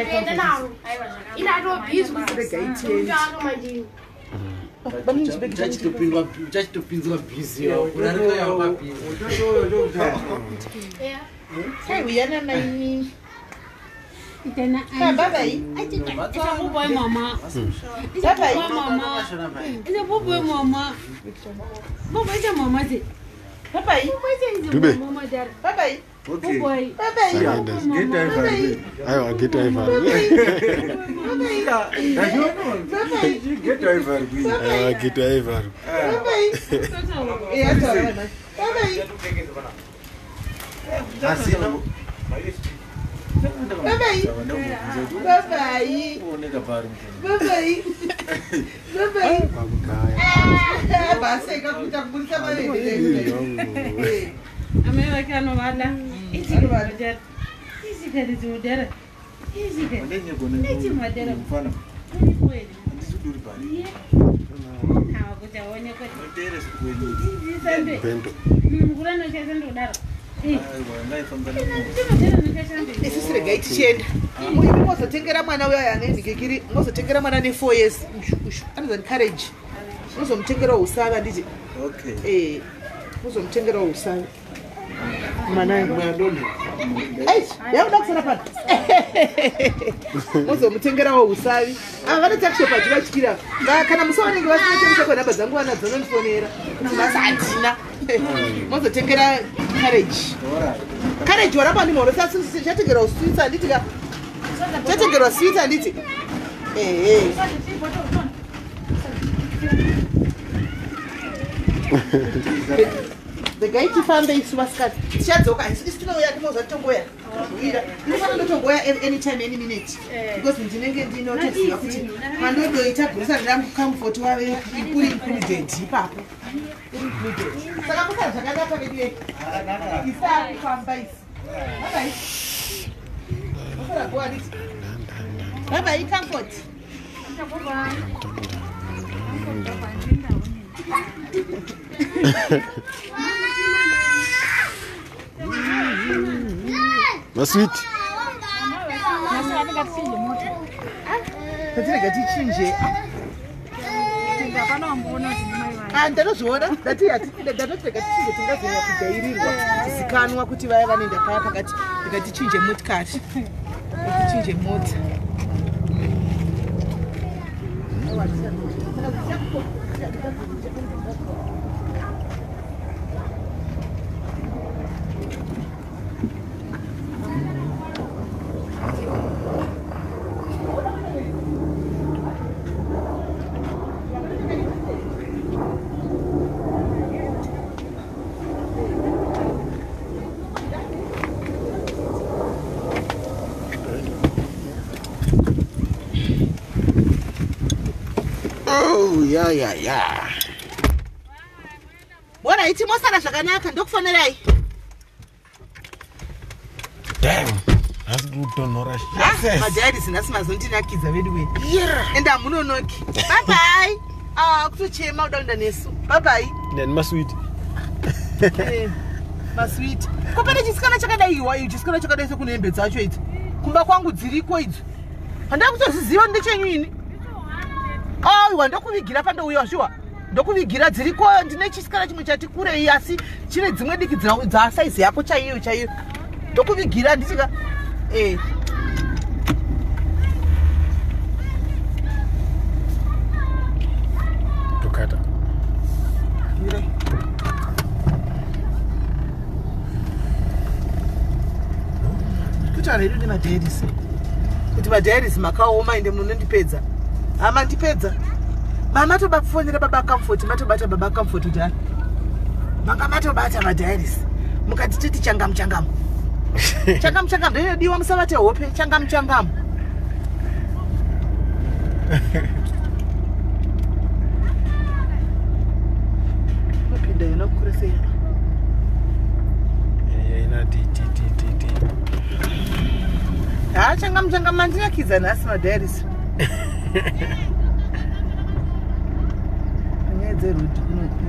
uchachitopinzwa bhizi uyana mai babai itakuboy mama itakuboy mama itakuboy mama baba ita mama te babai Dube. mama dar babai Okay. boy babai Get over it. Aiwa get over. Get over it. Aiwa get over. Asina. amevakanovala isikariziudara isikaimadara kuti aonekwe mukuru anochaisa ndodaro Isi regai tichenda. Mozotengera mwana uya anendikekiri, mozotengera mwana ne 4 years. Anoza encourage. Mozomtengera usava nditi. Okay. Mozomtengera usava. Mwana mwadoni. Yauda kusana pano. Mozomtengera usavi. Vane takushopa chivachikira. Kana musi vanenge vasinatengeswa nhamba dzangu vanadzo vanondifonera. Basa handina. Mozotengera courage. Courage warapa ndimoro sasi chatengerwa sweets handiti ka. Chatengerwa sweets handiti. The guy tifambe isu vasikati tichadzoka isi tinouya timoza titongoya ndinofana ndotongoya anytime any minute because ndinenge ndinotoziva kuti mandodoita gurisa ndamcomfort wave uri included ipapo saka kusara zvakanaka veduye isakufamba isi babai osara goaditi babai comfort Masweet. Tatirega tichinje. Ndanozviona ndatirega tichinje tingazoya kujairirwa zikanwa kuti vaya vanoenda paya pakati tichinje motikari tichinje mota. Oh, yeah. Bora iti mosara zvakanaka ndokufonerai. Damn. That's good to know. Madhari sinasi mazondinakidza vedu we. Enda munonoki. Bye bye. Kutochema udaunda nesu. Bye bye. Then masweet. Masweet. Kopere chisikana chakadaiwa iyo chisikana chakadai sekune hembe dzacho idzi. Kumba kwangu dziriko idzi. Handina kutoziziva ndechenyu ini. Aiwa ndokuvigira pandouya zviwa. Ndokuvigira dziriko ndine chisikana chimwe chati kurei asi chine dzimwe diki dza size yako chaiyo. Ndokuvigira ndisika Tokata. Mira. Kuti aredu nemadhairies. Kuti madhairies makaoma ende munondipedza. Hama ndipedza. Mama toba kufonera baba comfort, matobata baba comfort utani. Manga matobata madhairies. Mukati titi changamu. Changamu ndinodiwa musavate hope changamu. Mapinda inokuresei. Ina ti. Changamu mandinakidza nhasi madhairies. Nyedzerudi kunoku.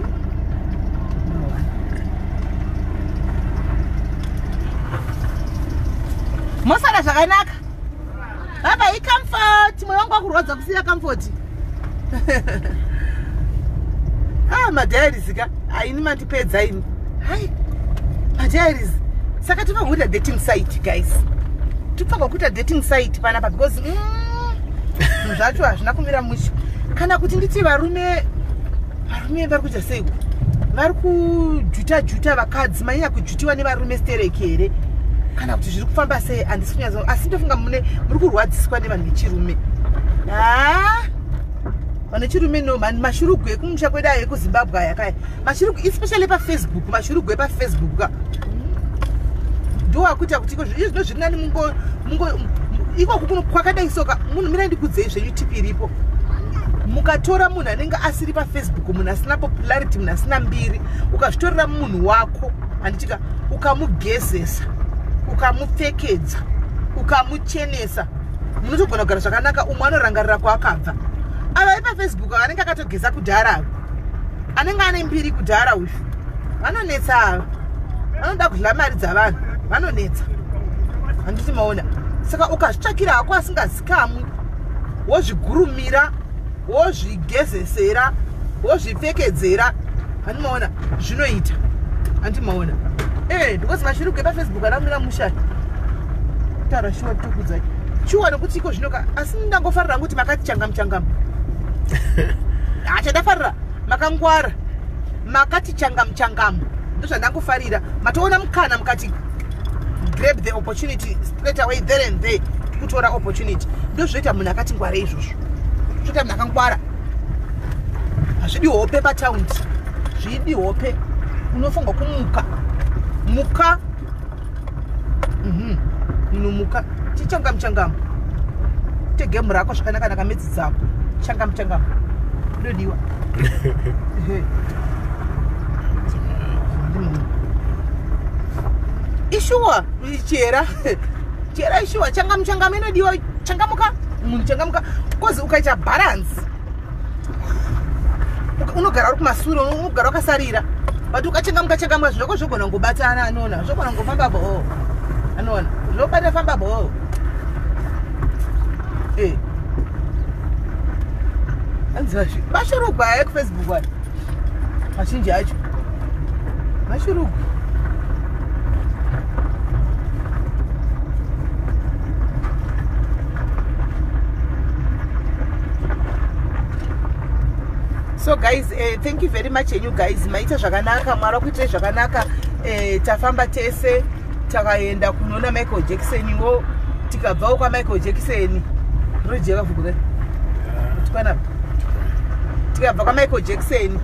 Mosara zvakanaka. Baba comfort, moyo wangu wakurwadza kusiya comfort. Madhairies ka aini mandipedza ini. Hai. Madhairies. Saka tifangoita dating site guys. Tifangoita dating site panapa because zvacho hazvina kumira musho. Kana kuti nditi varume vari kuita sei? Vari kujuta vakadzi manyanya kujutiwa nevarume stereki here. Kana kuti zviri kufamba sei handisi kunyazo asi ndofunga muri kurwadziswa nevanhu vechirume. Vanhu vechirume no mashurugu ekumusha kwedu ayo ekuZimbabwe aya kaya. Mashurugu especially paFacebook, mashurugu epaFacebook ka. Ndowakuita kuti izvo zviri nani mungo iko kwakadai soka munhu mira ndikudzei zvenyu tipi iripo. Mukatora munhu anenge asiri paFacebook, munhu asina popularity, munhu asina mbiri, ukazvitorera munhu wako handitika ukamugezesa, ukamupfekedza, ukamuchenesa, munotogona kugara zvakanaka. Umwe anorangarira kwaakabva. Ava vepaFacebook anenge akatogeza kudhara, anenge ane mbiri kudhara uyu vanonetsa ava. vanoda kudla mari dzavanhu vanonetsa handiti maona. Saka ukazvitsvakira hako asingazikamwi wozvigurumira wozvigezesera wozvipfekedzera handimaona zvinoita handimaona. Because mashuruke paFacebook anamira mushai tara shuwa tokudzai shuwa nokuti iko zvinoka asi ndangofarira kuti makati changam acha ndafarira makangwara makati changam ndozvandangofarira matoona mukana mukati grab the opportunity straight away there and there kutora opportunity ndozvoita munhu akati ngwara izvozvo zvoita munhu akangwara hazvidi hope pataundi zvidi hope unofunga kumuka muka muka tichangam tegemu rako zvakanaka nakamedzi dzako changam ndodiwa ishuwa chera ishuwa changam inodiwa changamuka munhu changamuka kozi ukaita balance unogara uri kumashure unogara wakasarira but ukachangamuka zvako zvogona kungobatana anoona zvogona kungofamba boho anoona zvobata famba boho anzazvi mashurugwa aya kuFacebook aya mazhinji acho mashurugwa. So guys, thank you very much and you guys maita zvakanaka mwara kuita zvakanaka. Tafamba tese takaenda kunoona Michael Jackson wo tikabva kwa Michael Jackson rojeka vukure tukana tikabva kwa Michael Jackson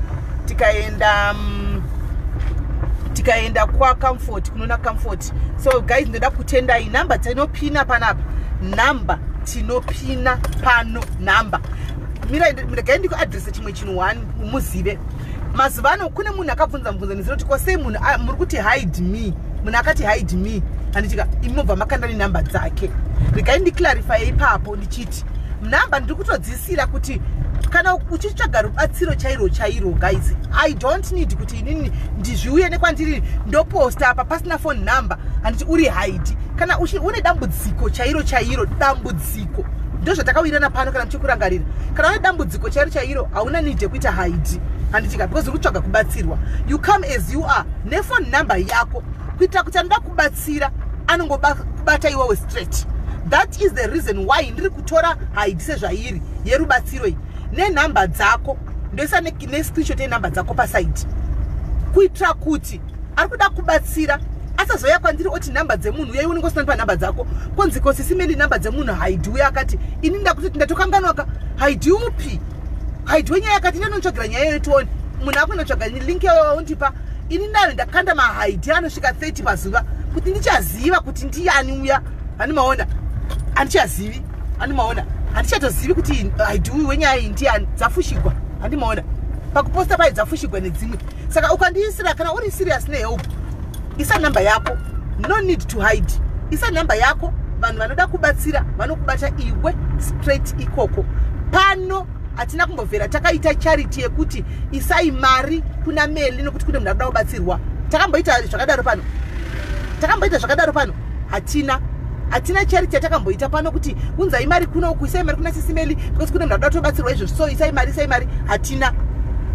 tikaenda kwa Comfort kunoona Comfort. So guys, ndoda kutenda i number tinopina panapa number tinopina pano number mira ndikaenda kuaddress chimwe chinhu 1 muzive mazivano kune munhu akabvunza nezvinoti kwase munhu muri kuti hide me munhu akati hide me handitika imobva makanda nenumber dzake regai ndiclarify ipapo ndichiti number ndiri kutodzisira kuti kana uchitsvaga rubatsiro chairo guys I don't need kuti inini ndizviuye nekwandiri ndoposta apa pasina phone number handiti uri hide kana une dambudziko chairo dambudziko ndozvatakawirana pano kana muchikurangarira kana une dambudziko chairo hauna need yekuita hide handitika because uri kutsvaga kubatsirwa you come as you are nefone number yako kuitira kuti anoda kubatsira anongobata iwewe straight. That is the reason why ndiri kutora hide sezvairi yerubatsiro iyi nenumber dzako ndoisa nescreenshot yenumber dzako paside kuitira kuti ari kuda kubatsira asazoya kwandiri oti number dzemunhu yai unongosina panumber dzako konziko sisimeli number dzemunhu hide uya akati ini ndakuti ndatokanganwaka hide upi hide wenyaya yakati ndinotsvagira nyaya yetioni munhu akunotsvaga link yaundipa ini nayo ndakanda mahide anosvika 30 pazuva kuti ndichaziva kuti ndiani uya hanimaona handichazivi hanimaona handichatozivi kuti hide uyu wenyaya iyi ndiani dzafushigwa handimaona pakuposta pai dzafushigwa nedzimwe saka ukandiisira kana uri serious nehelp isa number yako no need to hide isa number yako vanhu vanoda kubatsira vanokubata iwe straight ikoko pano hatina kumbobvera takaita charity yekuti isai mari kuna Melly nokuti kune munhu anoda kubatsirwa takamboita zvakadaro pano hatina charity yatakamboita pano kuti unzai mari kuno uku isai mari kuna sisi Melly because kune munhu anoda kutobatsirwa izvo so isai mari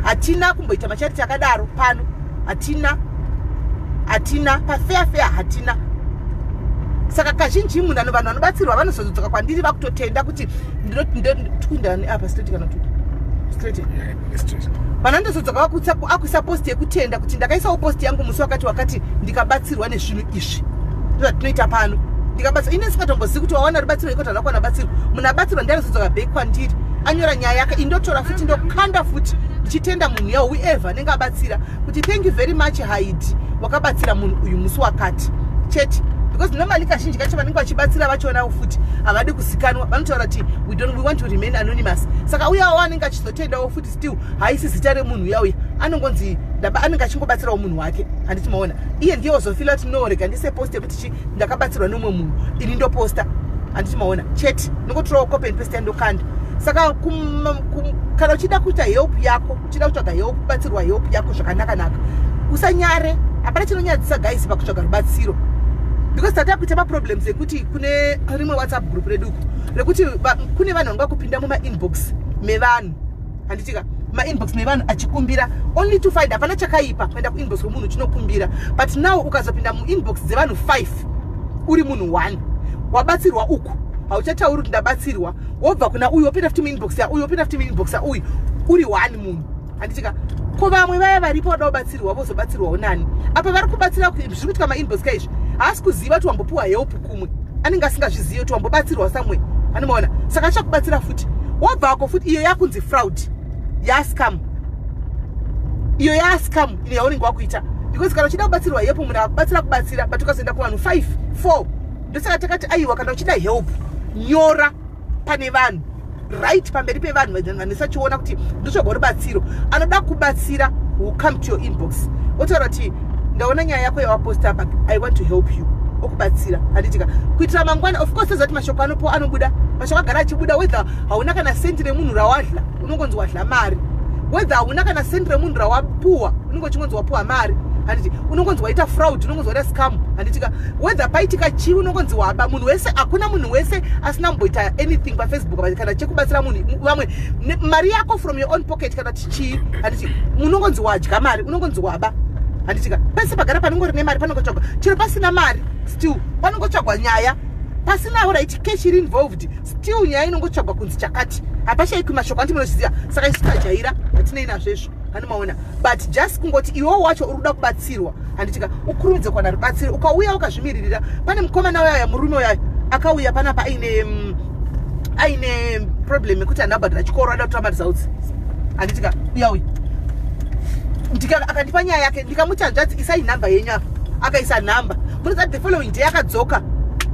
hatina kumboita macharity akadaro pano hatina pafair hatina saka kazhinji munhu vanhu vanobatsirwa vanozodzoka kwandiri vakutotenda kuti ndinotindani apa straight kana tu straight pana ndozodzoka akuisa post yekutenda kuti ndakaisawo post yangu musi wakati ndikabatsirwa nezvinhu izvi ndozvatinoita pano ndikabatsirwa ine singatombozivi kuti wawana rubatsiro ikoti handakwana batsirwa munhu abatsirwa ndianozodzoka back kwandiri anyora nyaya yake indotora futi ndokanda futi ndichitenda munhu yawo whoever anenge abatsira kuti thank you very much hide wakabatsira munhu uyu musi wakati chete because normally kazhinji kacho vanenge vachibatsira vachona futi havadi kuzikanwa vanotaura kuti we want to remain anonymous saka uyawo anenge achizotendawo futi still haisi zita remunhu uyauya anongonzi anenge achingobatsirawo munhu wake handiti maona iye ndiye wozofila kuti no rega ndise post yekuti ndakabatsirwa nomwe munhu ini ndoposta handiti maona chete nongotorawo copy and paste yandokanda saka kana uchida kuita help yako uchida kutsvaga help kubatsirwa help yako zvakanaka usanyare apana chinonyadzisa guys pakutsvaga rubatsiro because tatakuita maproblems ekuti kune rimwe WhatsApp group reduku rekuti kune vanhu vangakupinda muma-inbox mevanhu handitika ma-inbox mevanhu achikumbira only to find hapana chakaipa kuenda ku-inbox wemunhu chinokumbira but now ukazopinda mu-inbox dzevanhu 5 uri munhu 1 wabatsirwa uku hauchatauri kuti ndabatsirwa wobva kuna uyu wopinda futi mu-inbox yauyu wopinda futi mu-inbox yauyu uri 1 munhu handitika ko vamwe vaya varipo vada kubatsirwa vozobatsirwawo nani apa vari kubatsira zviri kuitika ma-inbox kaizvi haasi kuziva kuti wambopiwa help kumwe anenge asingazvizivi kuti wambobatsirwa samwe anomaona saka achakubatsira futi wabvako futi iyo yakunzi fraud yascam iyo yascam ine yaunenge wakuita because kana uchida kubatsirwa help munhu akubatsira but ukazoenda kuvanhu 5 4 ndosaka takati aiwa kana uchida help nyora pane vanhu right pamberi pevanhu vanisachiona kuti ndotsvaga rubatsiro anoda kubatsira will come to your inbox otaura kuti ndaona nyaya yako yawaposta apa I want to help you okubatsira handitika kuitira mangwana of course zati mashoko anopo anobuda mashoko agara achibuda whether hauna kana sendi remunhu rawadla unongonzi wadla mari whether hauna kana sendi remunhu rawapuwa unongochingонzi wapuwa mari handiti unongonzi waita fraud unongonzi waita scam handitika whether paitika chii unongonzi waba munhu wese akuna munhu wese asina mboita anything paFacebook kana chekubatsira munhu vamwe mari yako from your own pocket kana chii handiti unongonzi wadya mari unongonzi waba handitika pese pagara panongori nemari panongotsvagwa chero pasina mari still panongotsvagwa nyaya pasinawo right cash iri involved still nyaya inongotsvagwa kunzi chakati hapashaikwi mashoko andi munozviziva saka isu tajaira hatinei nazvezvo hanomaona but just kungoti iwewo wacho uri kuda kubatsirwa handitika ukurumidze kuwana rubatsiro ukauya ukazvimiririra pane mukomana waya murume waya akauya panapa aine problem yekuti handa kubhadhara chikoro ada kutora results handitika uyauya akandipa nyaya yake ndikamuti hanzvadzi isai nhamba yenyu apa akaisa nhamba munozati the following day akadzoka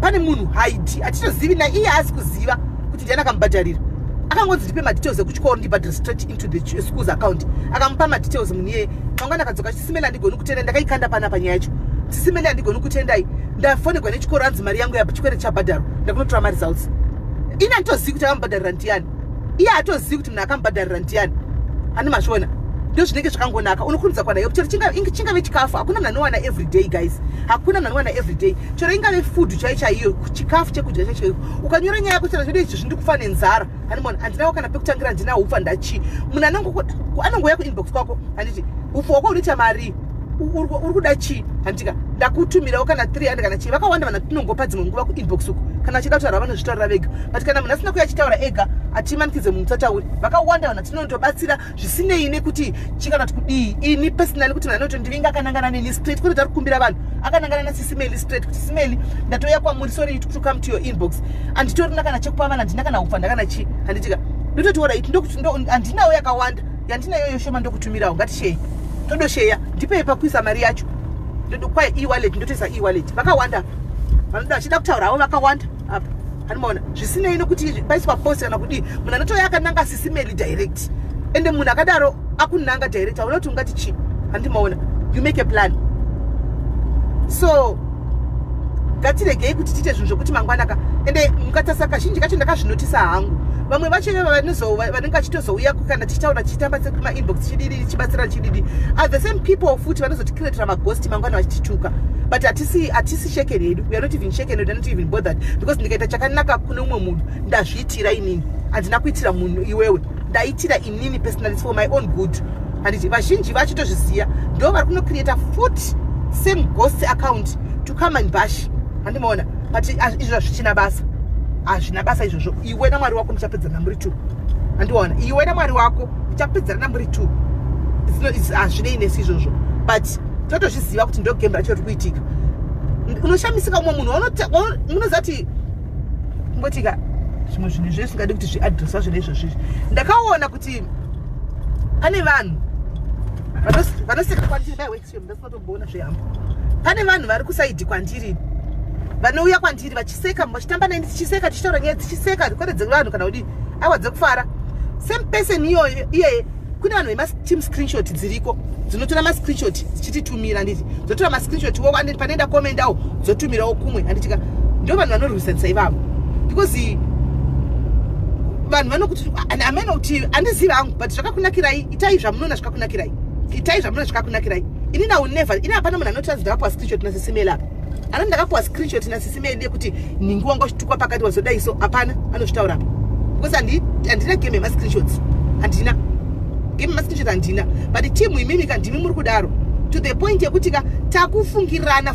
pane munhu haidi atitozivi naiye haasi kuziva kuti ndiani akamubhadharira akangonzi ndipe madetails ekuchikoro ndibhadhara straight into the school's account akamupa madetails munhu iyeye mangwana akadzoka chisimeli handigoni kutenda ndakaikanda pana panyaya yacho chisimeli handigoni kutendai ndafonegwa nechikoro hanzi mari yangu yachikwere chabhadharwa ndakunotora maresults ine handitozivi kuti akamubhadharira ndiani iye hatozivi kuti munhu akamubhadharira ndiani hani mashona ndo zvinenge zvakangonaka unokurumidza kuwana help chero chingave chikafu hakuna munhu anowana everyday guys hakuna munhu anowana everyday chero ingave food chaiyo chikafu chekudya chaicho ukanyora nyaya yako chero zvedu izvi zvindikufa nenzara hanimona handinawo kana pekutangira handinawo ufa ndachi munhu anongouya kuinbox kwako handiti ufu wako unoita mari uri kuda chii handitika ndakutumirawo kana 300 kana chii vakawanda vanhu tinongopa dzimwe nguva kuinbox uku kana achida kutaura vanozvitaurira vega but kana munhu asina kuya achitaura ega hatimanikidze munhu tatauri vakawanda vanhu tinotobatsira zvisinei nekuti chinganati kudii ini personally kuti munhu anotondivinga akanangana neni straight kuti tari kukumbira vanhu akanangana naSisimeli straight kuti Simeli ndatoya kwamuri sorry to come to your inbox handitorina kana chekupa vanhu handina kana ufa ndakana chii handitika ndototiora iti handinawo yakawanda yandinayoyo shoma ndokutumirawo ngatisheya todosheya ndipei pakuisa mari yacho kwai e-wallet ndotoisa e-wallet vakawanda vanoda vachida kutaura havo vakawanda apa hanimaona zvisinei nokuti paiswa post kana kudii munhu anotoya akananga Sisimeli direct ende munhu akadaro akunanga direct haunoti ungati chii handimaona you make a plan so ngatiregei kuti tiite zvinhu zvokuti mangwanaka ende mukatarisa kazhinji kacho ndakazvinotisa hangu vamwe vacho vanenge vachitozouya kana tichitaura tichitamba sekumainbox chididi chibatsira chididi are the same people futi vanozotikiretera maghosti mangwana vachitituka but hatisi shaken hedu we are not even shaken hedu, not even bothered because ndikaita chakanaka kune umwe munhu ndazviitira inini handina kuitira munhu iwewe ndaitira inini personally for my own good handiti vazhinji vachitozviziva ndo vari kunocreata futi same ghost account to come and bash handimaona but izvo hazvichina basa hazvina basa izvozvo iwe namwari wako muchapedzana muri 2 handiona iwe namwari wako muchapedzana muri 2 hazvinei nesi izvozvo but totozviziva kuti ndo game racho riri kuitika unoshamisika umwe munhu munozati ngotika zvimwe zvinhu zvesingadi kuti zviadreswa zvine izvozvizvi ndakaona kuti pane vanhu vanoseka kwandiri ndasinotomboona zvehamba pane vanhu vari kusaidhi kwandiri vanouya kwandiri vachiseka vachitamba neni tichiseka tichitaura nyaya tichiseka kwete dzevanhu kana kudii aiwa dzekufara same person iyoyo iyeye kune vanhu vemateam screenshot dziriko dzinotora mascreenshot dzichititumira nditi dzotora mascreenshot wo panoenda komendawo dzotumirawo kumwe handitika ndo vanhu vanorwisanisa ivavo because vanhu vanokuti ameno kuti handizivi hangu but zvakakunakirai itai zvamunoona zvakakunakirai itai zvamunoona zvakakunakirai ini now never ina hapana munhu anotaura ndakapuwa screenshot nasisimela apa ana ndakapuwa screenshot nasisimela yekuti ningi wanga uchitukwa pakati wazodai so hapana anozvitaura apa because handina game yemascreenshots handina game yemascreenshot handina but timu imimika ndimi muri kudaro to the point yekuti takufungirana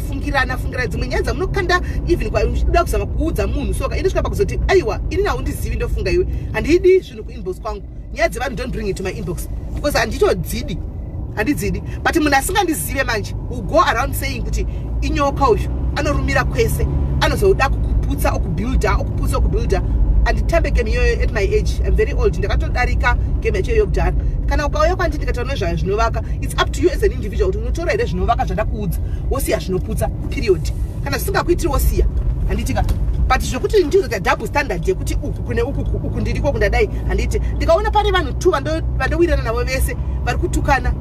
dzimwe nyaya dzamunokanda even kwauda kuzama kuudza munhu soka ini svika pakuzoti aiwa ini nawo ndizivi ndofunga iwe handidi zvinhu kuinbox kwangu nyaya dzevanhu don't bring it to my inbox because handitodzidi but munhu asingandizive manje will go around saying kuti inyoka uyu anorumira kwese anozoda kukuputsa okubuilda anditambe game iyoyo at my age. I'm very old. Ndakatodarika game yacho yokudhara. Kana ukauya kwanditi ndikataura nezvayo zvinovaka, it's up to you as an individual kuti unotora here zvinovaka zvandakuudza wosiya zvinoputsa period. Kana zvisingakuitiri wosiya handitika. But zvokuti ndizoita double standard yekuti uku kune uku ndiriko kundadai handiti. Ndikaona pane vanhu 2 vandowirana navo vese vari kutukana.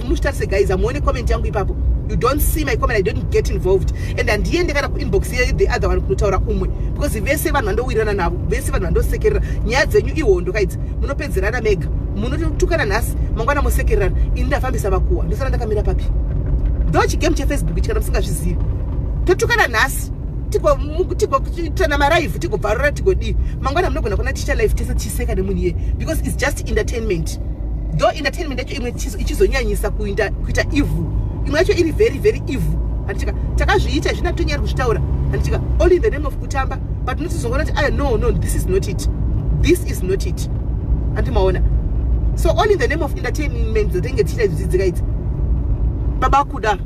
Muchitarise guys, amuone comment yangu ipapo. You don't see my comment, I don't get involved. And ndiende kana kuinbox the other one kunotaura umwe. Because vese vanhu vandowirana navo, vese vanhu vandosekerera. Nyaya dzenyu ihondo kaidzi. Munopedzerana mega. Munotukana nhasi, mangwana mosekererana. Ini ndafambisa makuwa. Ndosara ndakamira papi. Ndo chigame cheFacebook chikana musingazvizivi. Totukana nhasi. Tigotana marive, tigobvarura, tigodii. Mangwana munogona kuona teacher life tese chiseka nemunhu iye. Because it's just entertainment. Though entertainment yacho imwe ichizonyanyisa kuita evil. Imwe yacho iri very very evil. Handitika takazviita zvina tonyari kuzvitaura. Handitika all in the name of kutamba, but notizongona kuti no, this is not it. This is not it. Andimaona. So all in the name of entertainment dzatenge tichita zvidzidzika idzi. Baba kudav.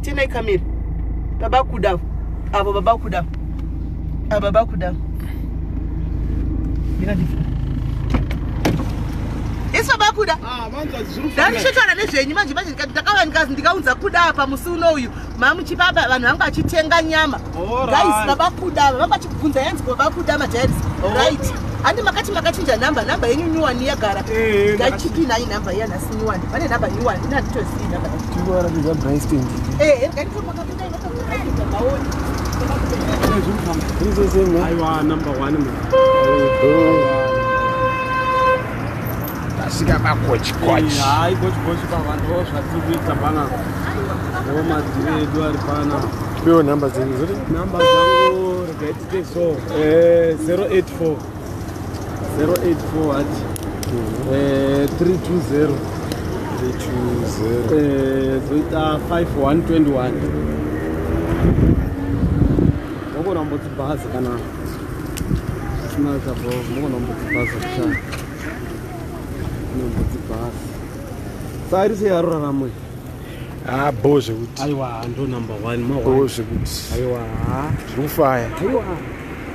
Tena ikamira. Baba kudav. Yes, Baba Kuda. Ndandishotana nezvenyu manje ndakavanikazi ndikaunza kuda apa musi unoyu mamuchipapa vanhu vanga vachitenga nyama. Guys, Baba Kuda vanga vachibvunza yanzi Baba Kuda majairisi. Right. Andi makachinja namba yenyu nyuwani yagara. Ngachipi nayi namba yana sinyuwani. Pane namba nyuwani inanditozivi namba. Tingora ndiza Brainston. Ngatifomakapinda inotozvaita maoni. Aiwa number 1 man. Asika makochi. Hai kochi pavanhu zvatikuita bana. Ngoma dziredu ari pana. Pewo number dzenyu zoti? Number dzangu rekaitike so 084 ati 320 zoita 5121. Mugona mbotsi bhazi kana sina zabo mugona mbotsi bhazi kusha mbotsi bhazi sari se yarura ramwe boze kuti aiwa ndo number 1 boze kuti aiwa zvofaya aiwa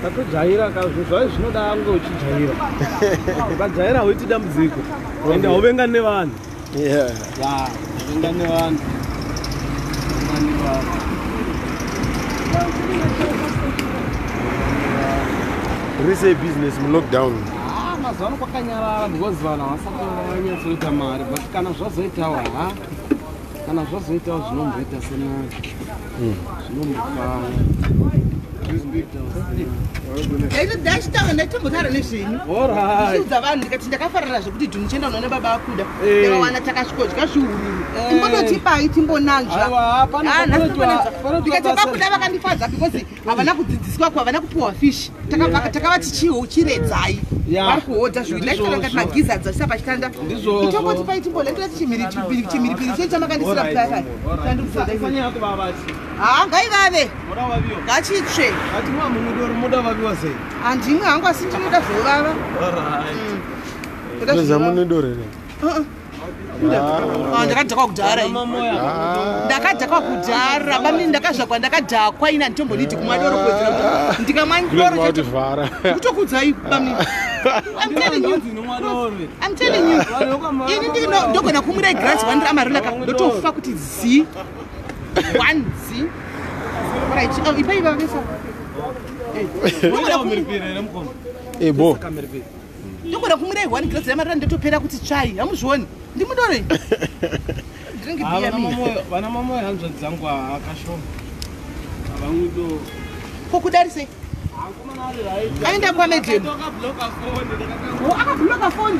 tatojaira kazvo zvinoda ange uchijaira ukajaira uiti dambudziko ende uvenga nevanhu uvenga nevanhu rise business mu lockdown mazuva ano kwakanyarara because vanhu havasati vanyatsoita mari but kana zvazoitawo zvinomboita senari zvinombofara ndachitaura ndaitombotara nezvenyu iudza vanhu ndikati ndakafarira zvekuti ndinochienda unoona Baba Akuda ndikawana takasvikodya zviururu imbonotipai timbonanzva ndikati Baba Akuda vakandifadza because havana kudzidziswa havana kupiwa fish takava tichiredzai vari kuhodha zvilaikati magiza dzasisa pachitanda itombotipai timbolendera chimhiripiri chedu chamakandisira paipai ngaivave ngachitsve handimwe hangu asi ndinoda zvovava ndakadhakwa kudhara ndakadhakwa kudhara bami ndakazvakwa ndakadhakwa ina nditomboditi kumwa doro kuwedzera ndikamwa doro kutokudzai bami I'm telling you ini ndogona kumwira igrasi vandira amarilaka ndotofa kuti zi 1 zi right ipaiva vesa bo ndogona kumwira 1 glass yamarira ndotopera kuti tsvai hamuzvioni ndimudore drink beer vana mamoyo hanzva dzangu akashoma havamwido kokudarise aenda kwamedhemu akabloka foni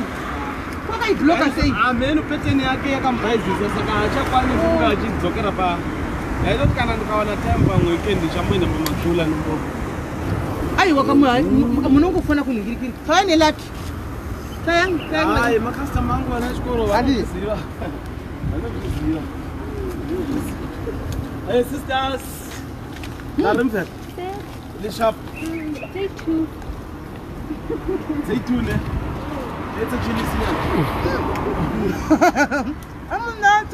Wakaiblocka sei? Ameno pattern yake yakambaizisa saka achakwanisi kunge achidzokera pa. Yaitoti kana ndikawana time pamwe weekend chamboenda pamakula nombo. Aiwa munongofona kuningirikiri. Kaya nelaki. Ai, makastama angu anachikoro vanoziva. Vanoziva. Hey sisters. Karimfet. The shop. Say two. Say two, ne? It's a chili siya. I'm not.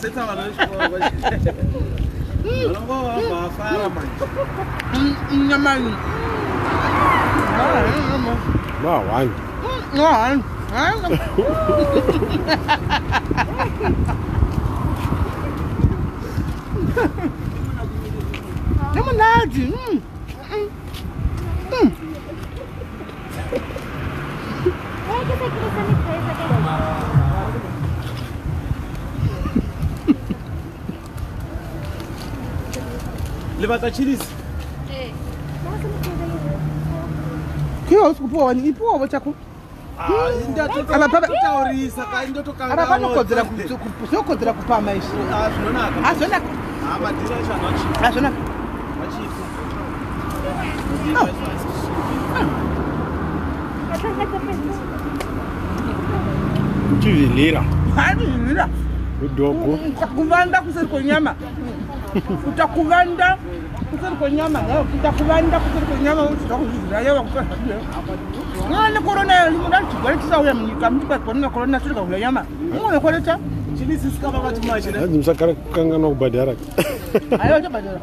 Seta wanachikoro vachikoro. Wanongo wafara man. Nyamani. One. Levanta chilis. Kio usikupoa ni ipoa chako. Ndatotaurisa kai ndotokanga. Apanokodzera kuzokodzera kupa maisha. Zvonaka. Zvonaka. Madira chanochi. Zvonaka. Machifu. Chivilira. Hadirira. Udogo. Utakuvanda kuseri kwenyama. Utakuvanda kuseri kwenyama. Utakuvanda kuseri kwenyama utakuzvira yawa kutoa. Ngane corona limuda chigwalitisa uya munyika mukwa corona corona sirika kula nyama. Ngone koleta. Chilisi sikaba vati machina. Hazi msakara kangana kubadara. Ayo chabadara.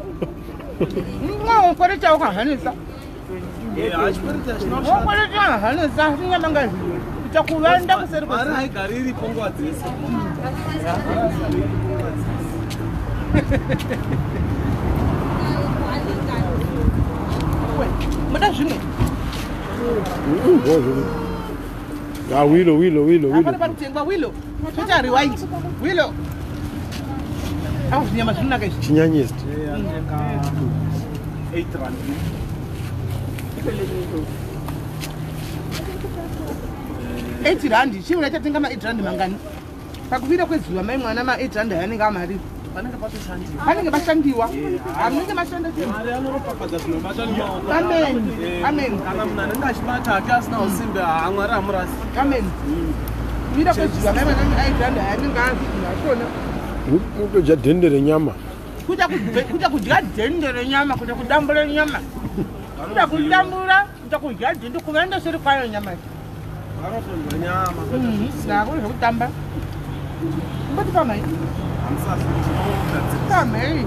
Ngone koleta ukahanisa. Achipirita chinoshanda. Ngokoleta hanisa nyama ngazi. Utakuvanda kuseri kwenyama. Mara haigariri pongwa dzese. Muda zvimwe. Wilo. Apana parutengwa wilo. Toita rewind. Wilo. Zvinyama zvinonaka izvi. Chinyanyisi. 8 rand. $8 chiura chatenga ma$8 mangani. Pakuvira kwezuva mai mwana ma$8 yanenge amari. Panenge pashandiwa. Amunenge mashanda sei? Mari anoropakadza zvinobata nemaoko. Amen. Kana munhu anenge achibata hake asina usimbe haMwari hamurasi. Amen. Kuvira kwezuva mai mwana ma$8 yanenge azvona. Kutodya dhende renyama. Kuta kudya dhende renyama, kuta kudambura nyama. Kuta kudambura, kuta kudya dhende kuvanda seri kwayo nyama. Vanotondwa nyama. Nakuri zvekutamba. Mboti pamai. Pamai.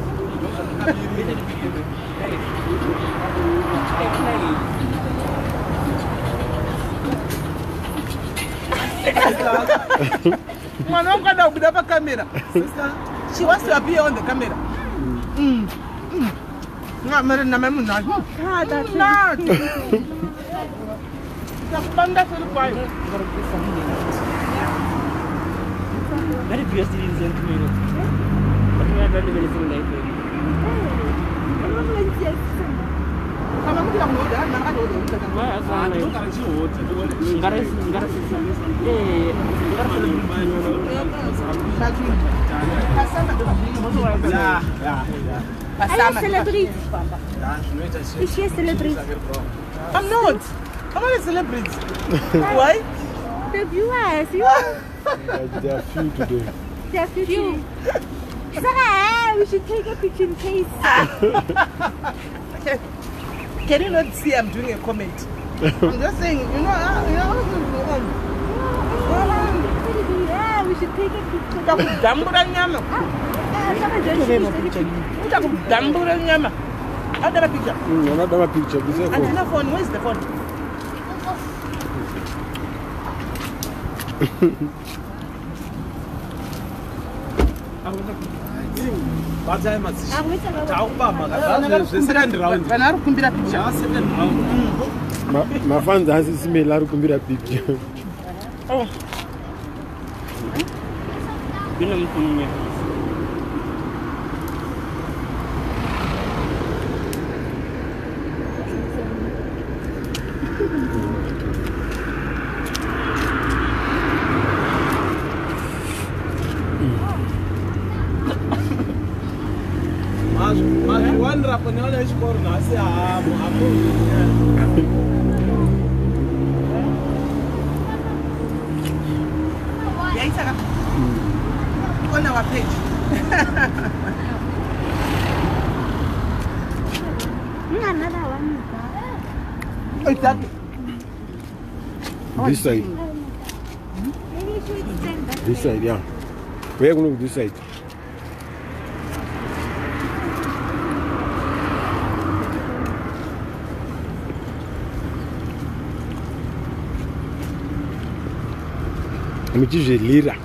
Mwana wangu kada kubuda pa kamera. She wants to appear on the camera. Mara na memu na. Na. Takupanda seri kwayo. Very beautiful in Dzatumirwa. But we are very beautiful life. Kama mtu anamuda na ngado ndio. Celebrity. Is she a celebrity? I'm not. I'm not a celebrity. Why? The viewers. There are few today. There are few. We should take a picture in case. Can you not see I'm doing a comment? I'm just saying, Yeah, we should take a picture. Utakudambura nyama. Utakudambura nyama. Another picture. Another picture. Another phone. Where's the phone? Mafans asisime ari kumbira picture. Oh. Bila mtu mwenye. One rapper, no, let's go. On our page. Another one. Exactly. This side. Maybe you should extend that. This side, yeah. We're going to this side. Lira.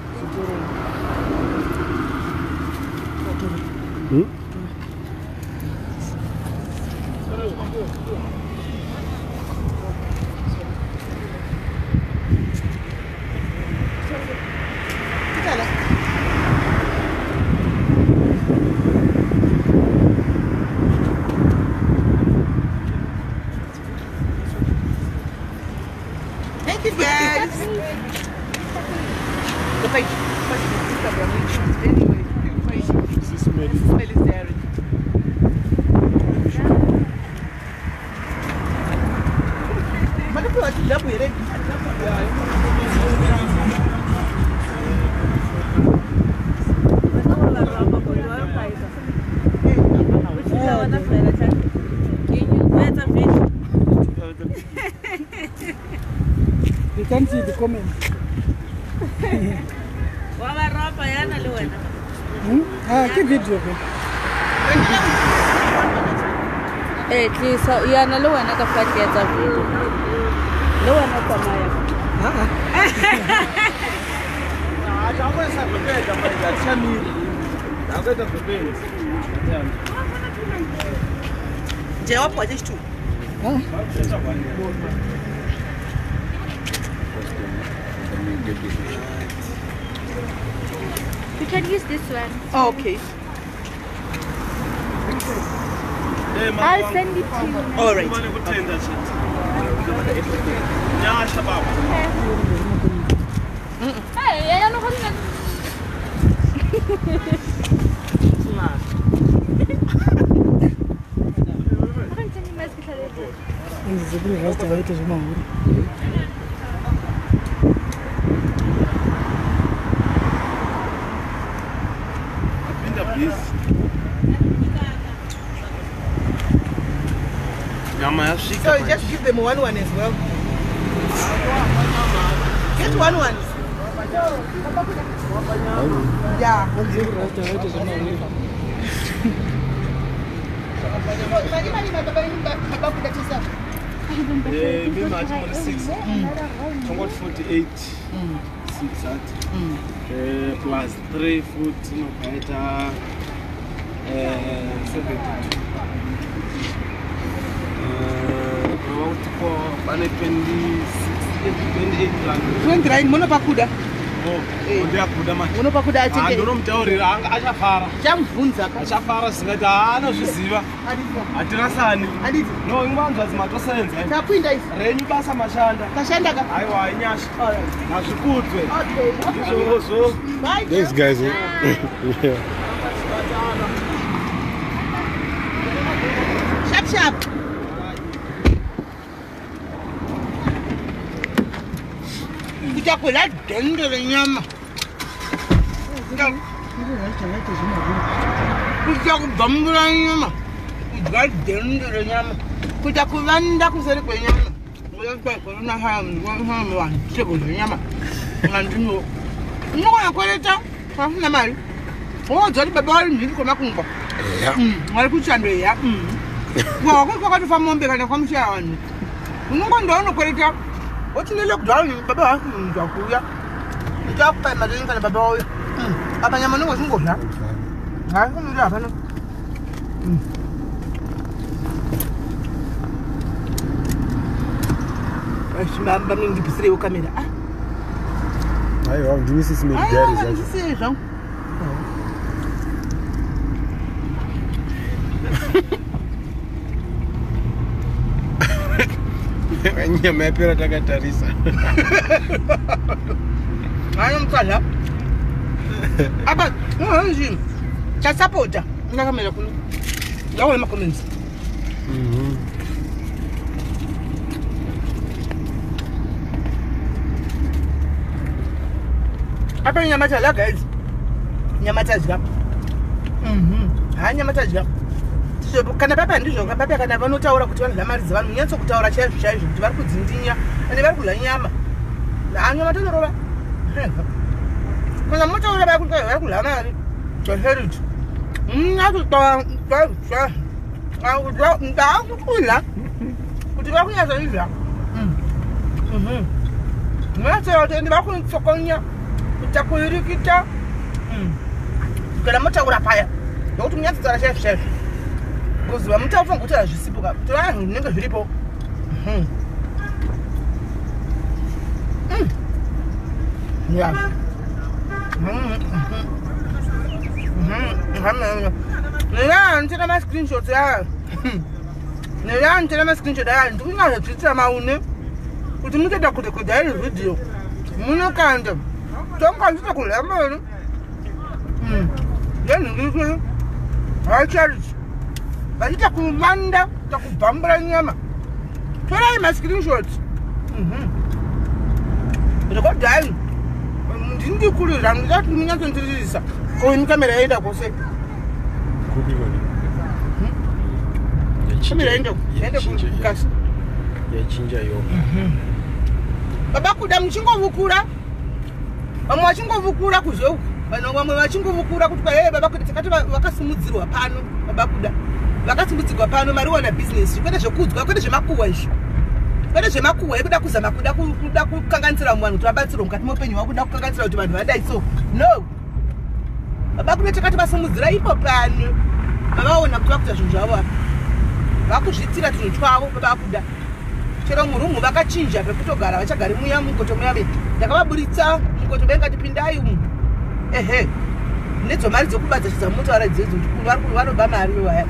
Thank you, guys. The page. This smell is Smell is there. But if you want to love with it, You can see the comments. Keep video. Eh, please, yana lo wena ka flat ya tsa video. Lo wena tsamaya. Jawab aja itu. You can use this one. Oh, okay. I'll send it to you. All right. Hey, I don't know. So just give them one as well. Get one. Yeah. Somewhat 48 plus 3 foot, no better 72. About 28 rand. 20 rand, mono pakuda. Oh, dia kuda man. Mono pakuda achike. Ando nomtaurira anga achafara. Chamvunza ka. Achafara singati haana zviziva. Hatirasani. Anditi. No, ingwanza dzimatosenza. Tapinda isi. Renyu basa mashanda. Tashanda ka. Aiwa, inyasha. Nazvikudzwe. Okay. Izvozvo. Bye. Thanks, guys. Yeah. Sharp. Kutakula dende lenyama. Kutakubambula nyama. Kudende lenyama. Kutakuvanda kuseri kwenyama. Kuna hamu wa chego lenyama. Ngandino. Ngoya kweleta. Hafuna mali. Oh, jali baba wali ndiko makungwa. Yeah. Wali kuchandwe ya. Kwa kwatu famombe kana kwa mshia wanu. Mungu ndo kweleta. What's the look down? Baba, Jakuya. The job by Madeleine and Baba. Abanyamano was good, huh? I don't know. I remember me to see you camera. I want to see me there. Nyama pera takatarisa. I am kala. Aba, no, cha sapota. Ngakamela kuno. Lawo ema comments. Apa nyama cha la guys. Nyama cha zga. Nyama cha zga. Kana papa ndizvo papa kana vanotaura kuti vanhu mari dzavanhu nyatso kutaura chaizvo chaizvo kuti vari kudzindinya ane vari kudla nyama. Nyama tonorova. Kana motaura vari kudla mari. Toherit. Ndakutwa ndakutula kuti vakunyatsa izva. Mwatsa kuti ndivakunitsokonya kutakuirikita. Kana motaura paya nokuti munyatso tsara chaizvo chaizvo. Kuziva mutafunga kuti azvisipuka kuti vanhu zvinenge zviripo. Ndina ma-screenshots aya. Ndina ma-screenshot aya ndikungazvitsitsa maune kuti mutoda kudhaya iri video munokanda tonganzita kudla mberi ndenhingirikiri hachariti vachita kumanda takubhambura nyama torai ma-screenshots rekodhai ndindikurira ndidati munyatsondiririsa koini kamera yaenda kose kamera yaenda kukasi yachinja yo baba kuda muchingovukura vamwe vachingovukura kuzveuku vanhu vamwe vachingovukura kuti baba kuda takati vakasimudzirwa pano baba kuda vakasimudzirwa pano mariwana business kwete zvekudzwa kwete zvemakuhwa izvi kwete zvemakuhwa ekuda kuzama kuda kukanganisira vanhu kuti vabatsirwe mukati meupenyu hwavo kuda kukanganisira kuti vanhu vadai so no baba kuda takati vasimudzira ipo pano vavaona kuti vakuita zvinhu zvavo apa vakuzvitsira tunhu twavo baba kuda chero murumu vakachinja pekutogara vachagari muya mugoto muya be ndakavaburitsa mugoto bengati pindai umu ehe nedzo mari dzokubadza chiza mutaura idzodzo kuti vanobva mari waya